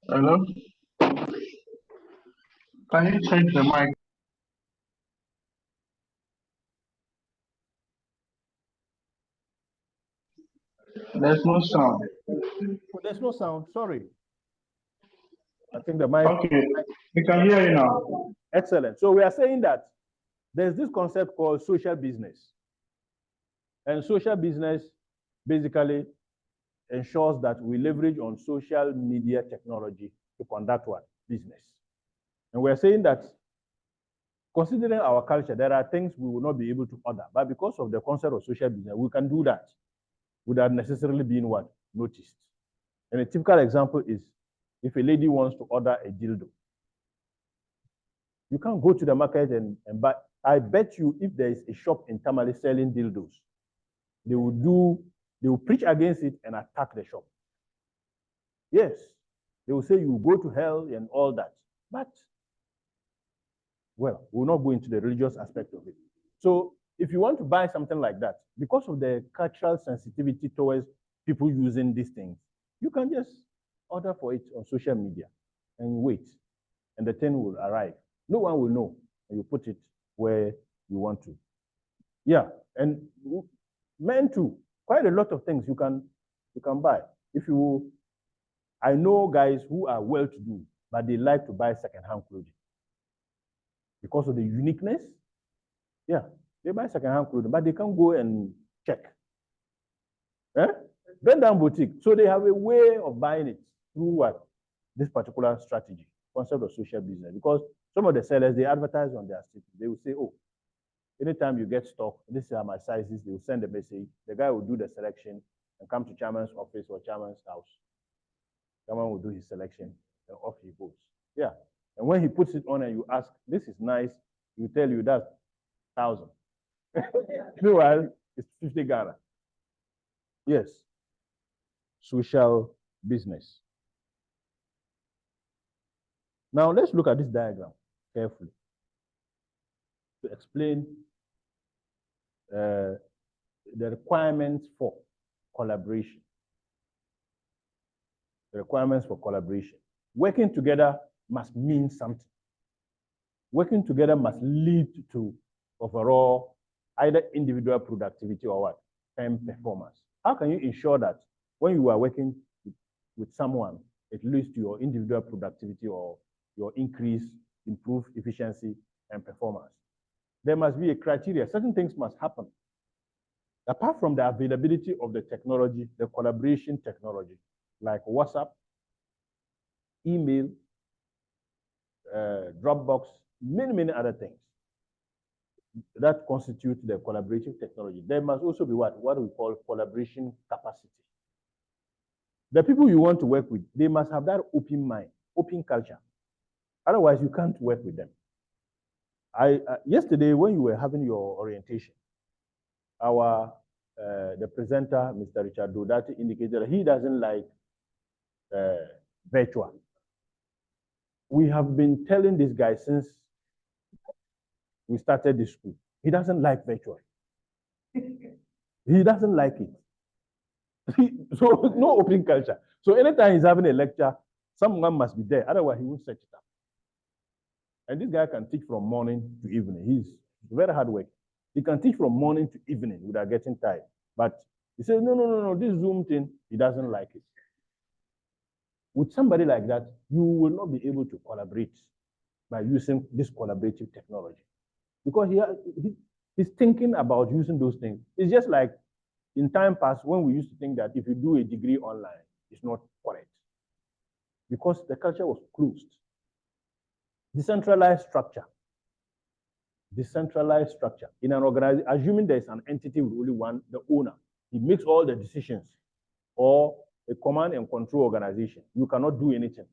Hello? Can you check the mic? There's no sound. Oh, there's no sound. Sorry. I think the mic. Okay, we can hear you now. Excellent. So we are saying that there's this concept called social business. And social business basically ensures that we leverage on social media technology to conduct what? Business. And we're saying that considering our culture, there are things we will not be able to order. But because of the concept of social business, we can do that without necessarily being what? Noticed. And a typical example is if a lady wants to order a dildo, you can't go to the market and buy. I bet you if there is a shop in Tamale selling dildos, they will preach against it and attack the shop. Yes, they will say you go to hell and all that. But, well, we'll not go into the religious aspect of it. So if you want to buy something like that, because of the cultural sensitivity towards people using these things, you can just order for it on social media and wait, and the thing will arrive. No one will know, and you put it where you want to. Yeah, and men too. Quite a lot of things you can buy. I know guys who are well-to-do, but they like to buy second-hand clothing because of the uniqueness. Yeah, they buy second-hand clothing, but they can't go and check. Bend down boutique. So they have a way of buying it through what? This particular strategy, concept of social business. Because some of the sellers, they advertise on their status. They will say, oh, anytime you get stock, this are my sizes. They will send a message. The guy will do the selection and come to chairman's office or chairman's house. Chairman will do his selection and off he goes. Yeah. And when he puts it on and you ask, this is nice, he tell you that's 1,000. Meanwhile, it's 50 Ghana. Yes. Social business. Now let's look at this diagram carefully to explain the requirements for collaboration. The requirements for collaboration. Working together must mean something. Working together must lead to overall either individual productivity or what? Firm performance. How can you ensure that when you are working with someone, it leads to your individual productivity or your improved efficiency and performance? There must be a criteria. Certain things must happen. Apart from the availability of the technology, the collaboration technology, like WhatsApp, email, Dropbox, many other things that constitute the collaborative technology. There must also be what we call collaboration capacity. The people you want to work with, they must have that open mind, open culture. Otherwise, you can't work with them. Yesterday, when you were having your orientation, the presenter, Mr. Richard Dodati, indicated that he doesn't like virtual. We have been telling this guy since we started the school. He doesn't like virtual. He doesn't like it. So no open culture. So anytime he's having a lecture, someone must be there. Otherwise, he won't set it up. And this guy can teach from morning to evening. He's very hard work. He can teach from morning to evening without getting tired. But he says, no, this Zoom thing, he doesn't like it. With somebody like that, you will not be able to collaborate by using this collaborative technology. Because he's thinking about using those things. It's just like in time past when we used to think that if you do a degree online, it's not correct. Because the culture was closed. Decentralized structure. Decentralized structure. In an organization, assuming there's an entity with only one, the owner, he makes all the decisions, or a command and control organization, you cannot do anything.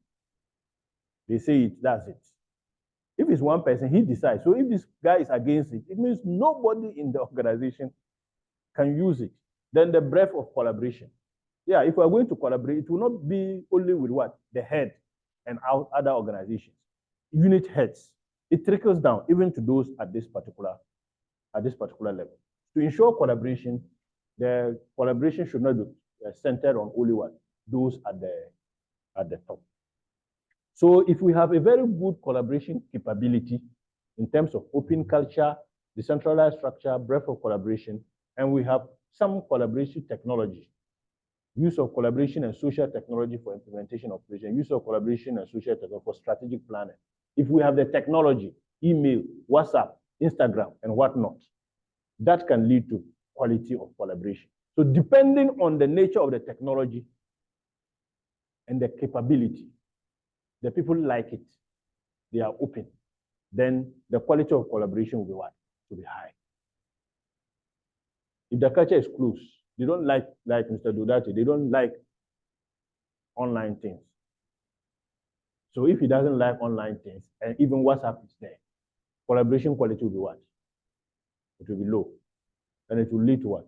They say it, that's it. If it's one person, he decides. So if this guy is against it, it means nobody in the organization can use it. Then the breadth of collaboration. Yeah, if we're going to collaborate, it will not be only with what? The head and other organizations. Unit heads. It trickles down even to those at this particular level. To ensure collaboration, the collaboration should not be centered on only what? Those at the top. So if we have a very good collaboration capability in terms of open culture, decentralized structure, breadth of collaboration, and we have some collaboration technology, use of collaboration and social technology for implementation operation, use of collaboration and social technology for strategic planning. If we have the technology, email, WhatsApp, Instagram, and whatnot, that can lead to quality of collaboration. So depending on the nature of the technology and the capability, the people like it, they are open, then the quality of collaboration will be what? To be high. If the culture is closed, they don't like Mr. Dodati, they don't like online things. So if he doesn't like online things, and even WhatsApp is there, collaboration quality will be what? It will be low. And it will lead to what?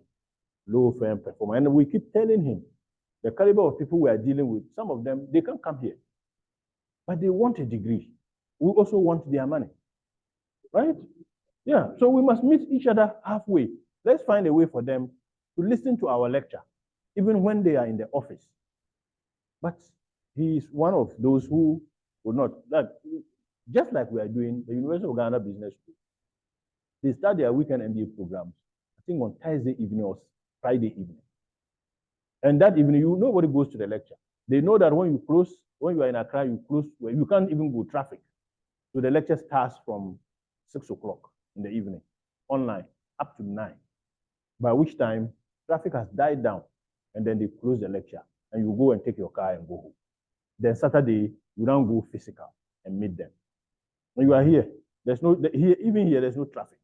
Low firm performance. And we keep telling him, the caliber of people we are dealing with, some of them, they can't come here. But they want a degree. We also want their money. Right? Yeah. So we must meet each other halfway. Let's find a way for them to listen to our lecture, even when they are in the office. But he is one of those who would not, just like we are doing the University of Ghana Business School. They start their weekend MBA programs, I think on Thursday evening or Friday evening. And that evening, nobody goes to the lecture. They know that when you are in Accra, you close, you can't even go traffic. So the lecture starts from 6 o'clock in the evening, online, up to 9. By which time, traffic has died down, and then they close the lecture, and you go and take your car and go home. Then Saturday, you don't go physical and meet them. When you are here, there's no traffic.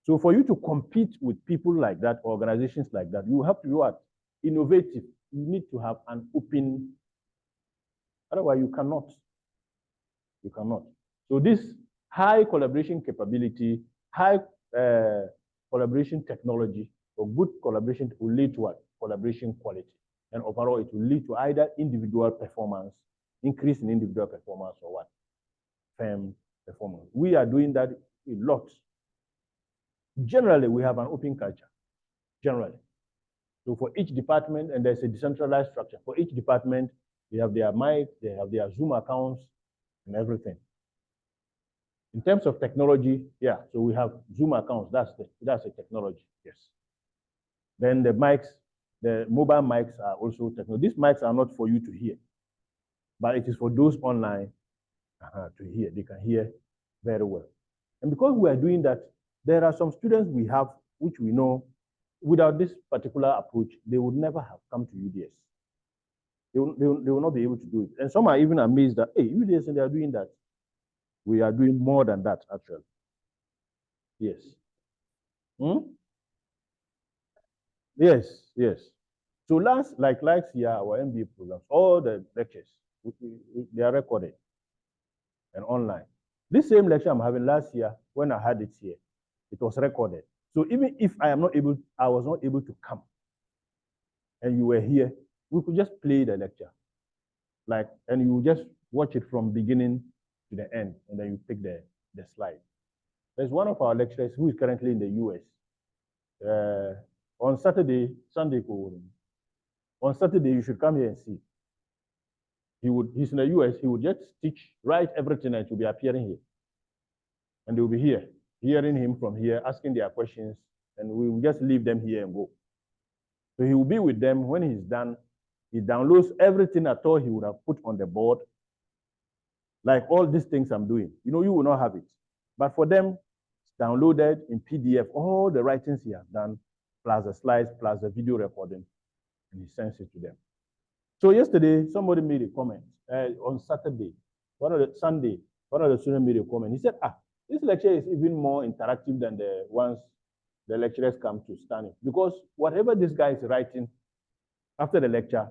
So for you to compete with people like that, organizations like that, you have to be what? Innovative. You need to have an open, otherwise you cannot. You cannot. So this high collaboration capability, high collaboration technology, or good collaboration will lead to what? Collaboration quality. And overall, it will lead to either individual performance, increase in individual performance, or what? Firm performance. We are doing that a lot. Generally, we have an open culture. Generally. So for each department, and there's a decentralized structure. For each department, they have their mic, they have their Zoom accounts, and everything. In terms of technology, yeah, so we have Zoom accounts. That's a technology, yes. Then the mics, the mobile mics are also technology. These mics are not for you to hear, but it is for those online to hear. They can hear very well. And because we are doing that, there are some students we have which we know without this particular approach, they would never have come to UDS. They will not be able to do it. And some are even amazed that, hey, UDS, and they are doing that. We are doing more than that, actually. Yes. Yes, yes. So last year, our MBA programs, all the lectures, they are recorded and online. This same lecture I'm having last year, when I had it here, it was recorded. So even if I was not able to come, and you were here, we could just play the lecture. And you just watch it from beginning to the end, and then you pick the slide. There's one of our lecturers who is currently in the US. On Saturday, on Saturday, you should come here and see. He's in the US, he would just write everything, and it will be appearing here. And they will be here, hearing him from here, asking their questions, and we will just leave them here and go. So he will be with them. When he's done, he downloads everything at all he would have put on the board, like all these things I'm doing. You will not have it. But for them, it's downloaded in PDF, all the writings he has done, plus the slides, plus the video recording, and he sends it to them. So yesterday, somebody made a comment. On Saturday, one of the students made a comment. He said, this lecture is even more interactive than the ones the lecturers come to stand in. Because whatever this guy is writing after the lecture,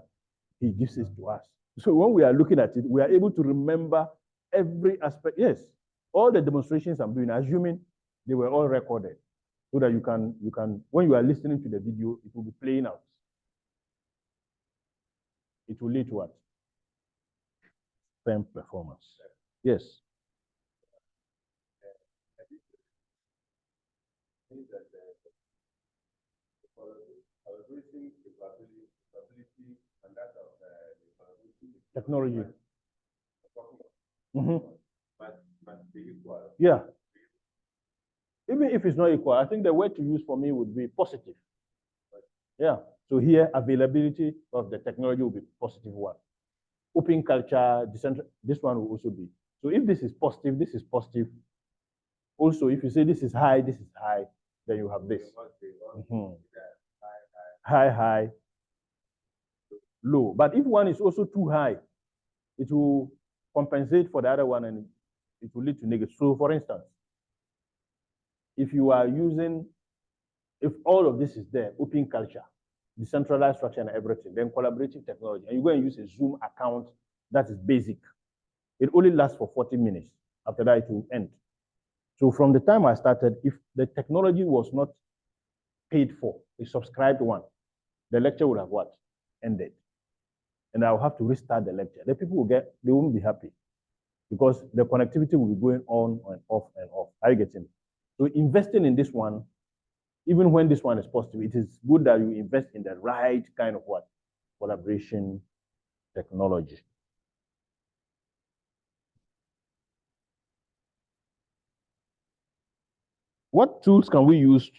he gives it to us. So when we are looking at it, we are able to remember every aspect. Yes, all the demonstrations I'm doing, assuming they were all recorded, so that you can, when you are listening to the video, it will be playing out. It will lead to what? STEM performance. Yes. Technology. Yeah. Even if it's not equal, I think the word to use for me would be positive. Yeah. So here, availability of the technology will be positive one. Open culture, this one will also be. So if this is positive, this is positive. Also, if you say this is high, then you have this. High, low. But if one is also too high, it will compensate for the other one, and it will lead to negative. So for instance, if all of this is there, open culture, decentralized structure and everything, then collaborative technology, and you go and use a Zoom account that is basic, it only lasts for 40 minutes. After that, it will end. So from the time I started, if the technology was not paid for, a subscribed one, the lecture would have what? Ended. And I'll have to restart the lecture. The people they won't be happy, because the connectivity will be going on and off and off. Are you getting it? So investing in this one, even when this one is positive, it is good that you invest in the right kind of what? Collaboration technology. What tools can we use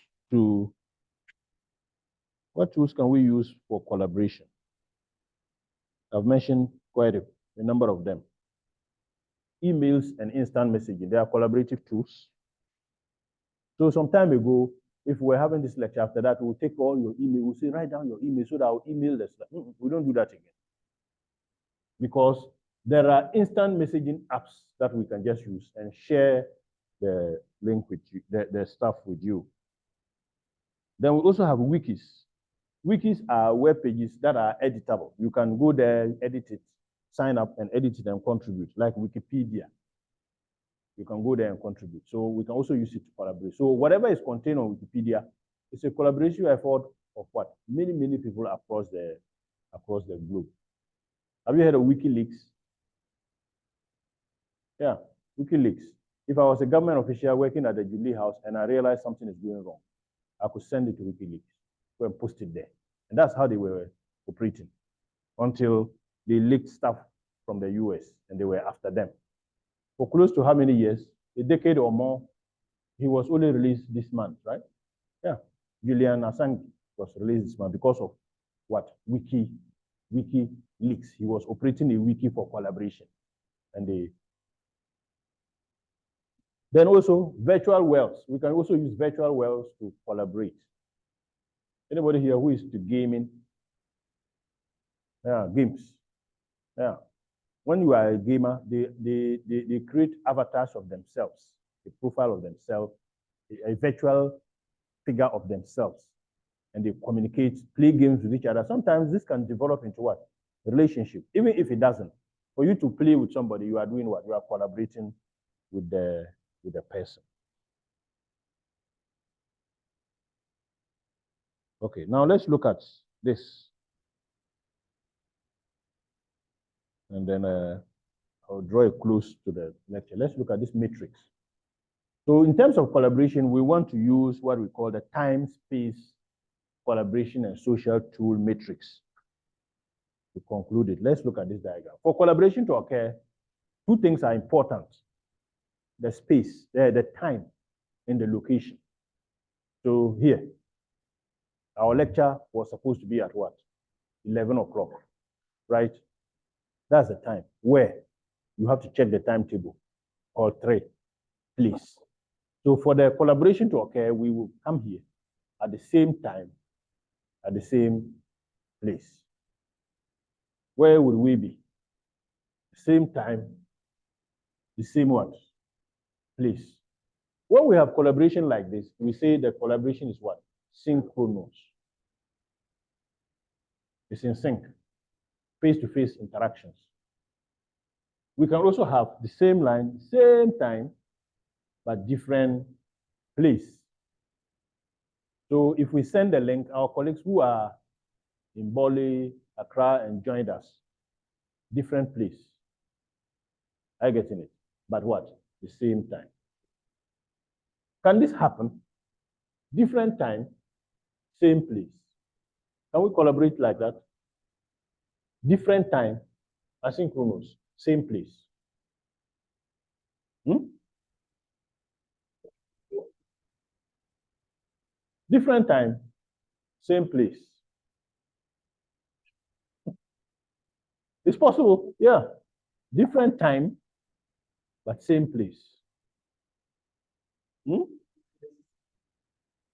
for collaboration? I've mentioned quite a number of them. Emails and instant messaging, they are collaborative tools. So some time ago, if we're having this lecture, after that, we'll take all your email, we'll say, write down your email so that I'll email this. We don't do that again. Because there are instant messaging apps that we can just use and share the link with you, the stuff with you. Then we also have wikis. Wikis are web pages that are editable. You can go there, edit it, sign up and edit it and contribute, like Wikipedia. You can go there and contribute. So we can also use it to collaborate. So whatever is contained on Wikipedia, it's a collaboration effort of what? Many people across the globe. Have you heard of WikiLeaks? Yeah, WikiLeaks. If I was a government official working at the Jubilee House and I realized something is going wrong, I could send it to WikiLeaks, go and post it there. And that's how they were operating until they leaked stuff from the US and they were after them. For close to how many years? A decade or more. He was only released this month, right? Yeah. Julian Assange was released this month because of what? WikiLeaks. He was operating a wiki for collaboration. And then also virtual worlds. We can also use virtual worlds to collaborate. Anybody here who is to gaming? Yeah, games. Yeah. When you are a gamer, they create avatars of themselves, a profile of themselves, a virtual figure of themselves, and they communicate, play games with each other. Sometimes this can develop into what? A relationship, even if it doesn't. For you to play with somebody, you are doing what? You are collaborating with the person. Okay, now let's look at this. And then I'll draw a close to the lecture. Let's look at this matrix. So in terms of collaboration, we want to use what we call the time-space collaboration and social tool matrix. To conclude it, let's look at this diagram. For collaboration to occur, two things are important. The space, the time, and the location. So here, our lecture was supposed to be at what? 11 o'clock, right? That's the time where you have to check the timetable or 3, please. So for the collaboration to occur, we will come here at the same time, at the same place. Where would we be? Same time, the same what? Place. When we have collaboration like this, we say the collaboration is what? Synchronous. It's in sync, face-to-face interactions. We can also have the same line, same time, but different place. So if we send the link, our colleagues who are in Bali, Accra, and joined us, different place. I getting it, but what? The same time. Can this happen? Different time, same place. Can we collaborate like that? Different time, asynchronous, same place. Different time, same place. It's possible, yeah. Different time, but same place.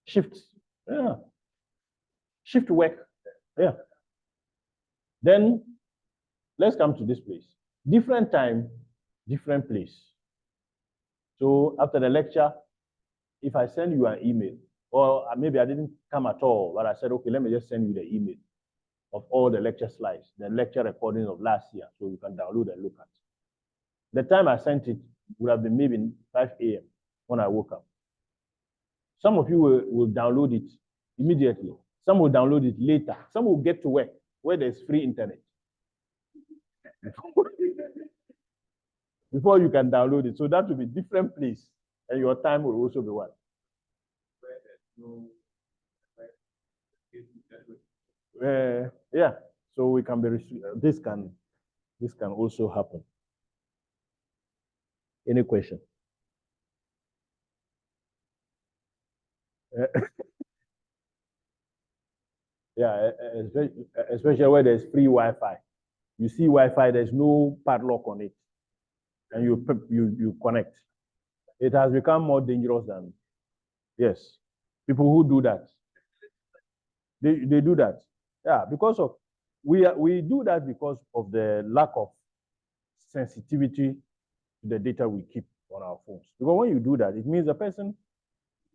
Shift, yeah. Shift work, yeah. Then let's come to this place. Different time, different place. So after the lecture, if I send you an email, or maybe I didn't come at all, but I said, okay, let me just send you the email of all the lecture slides, the lecture recordings of last year, so you can download and look at. The time I sent it would have been maybe 5 a.m. when I woke up. Some of you will download it immediately. Some will download it later. Some will get to work where there's free internet. Before you can download it. So that will be different place. And your time will also be what? Yeah. So we can be this can also happen. Any question? Yeah, especially where there's free Wi-Fi. You see Wi-Fi, there's no padlock on it, and you connect. It has become more dangerous than, yes, people who do that. They do that. Yeah, because of we do that because of the lack of sensitivity to the data we keep on our phones. Because when you do that, it means the person,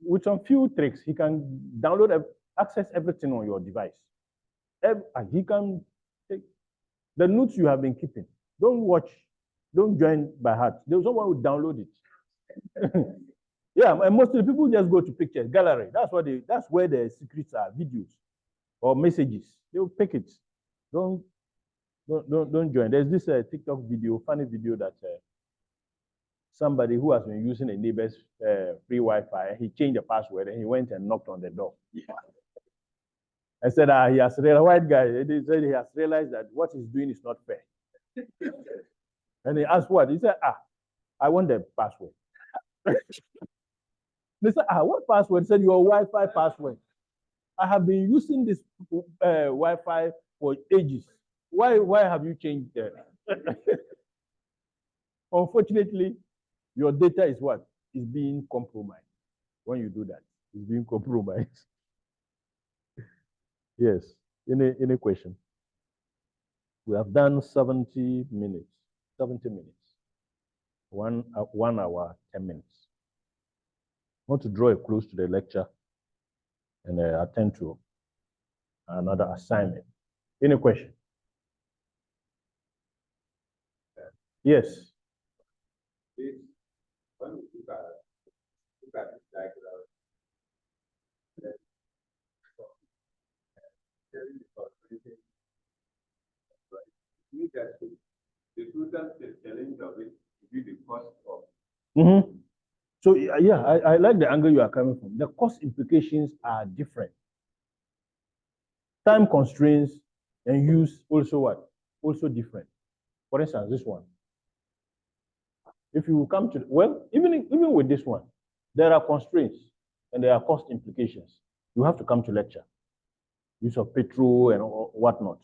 with some few tricks, he can download, access everything on your device. He can take the notes you have been keeping. Don't join by heart. There's someone who download it. Yeah, and mostly people just go to pictures, gallery. That's where the secrets are, videos or messages. They'll pick it. Don't join. There's this TikTok video, funny video that somebody who has been using a neighbor's free Wi-Fi, he changed the password and he went and knocked on the door. Yeah. I said, he has realized, white guy, he said he has realized that what he's doing is not fair. And he asked what? He said, I want the password. They said, what password? He said, your Wi-Fi password. I have been using this Wi-Fi for ages. Why have you changed that? Unfortunately, your data is what? Is being compromised. When you do that, it's being compromised. Yes. Any question? We have done 70 minutes. 70 minutes. 1 hour, 10 minutes. I want to draw a close to the lecture and attend to another assignment. Any question? Yes. When we look at this diagram, the total challenge of it will be the cost of. Mm-hmm. So yeah, I like the angle you are coming from. The cost implications are different. Time constraints and use also what? Also different. For instance, this one. If you come to, well, even with this one, there are constraints and there are cost implications. You have to come to lecture. Use of petrol and whatnot.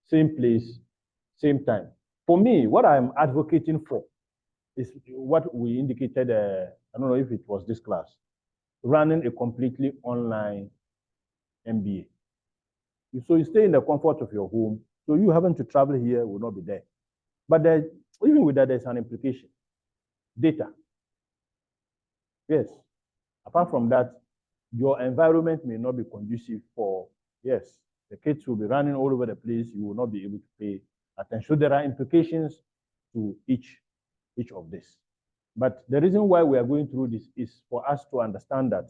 Same place, same time. For me, what I'm advocating for is what we indicated, I don't know if it was this class, running a completely online MBA. So you stay in the comfort of your home, so you having to travel here will not be there. But even with that, there's an implication. Data. Yes. Apart from that, your environment may not be conducive for, yes, the kids will be running all over the place, you will not be able to pay attention. So there are implications to each of this. But the reason why we are going through this is for us to understand that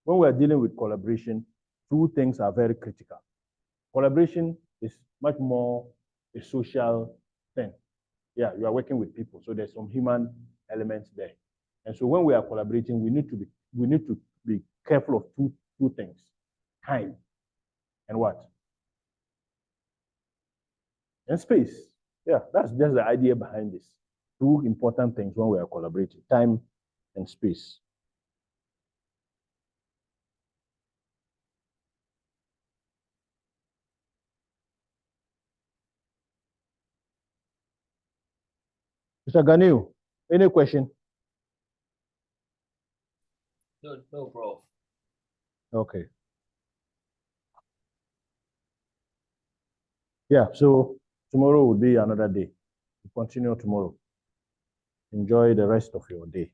when we are dealing with collaboration, two things are very critical. Collaboration is much more a social thing. Yeah, you are working with people, so there's some human elements there. And so when we are collaborating, we need to be careful of two things: time and what? And space. Yeah, that's just the idea behind this. Two important things when we are collaborating: time and space. Mr. Ganiu, any question? No, bro. Okay. Yeah, so tomorrow will be another day. We'll continue tomorrow. Enjoy the rest of your day.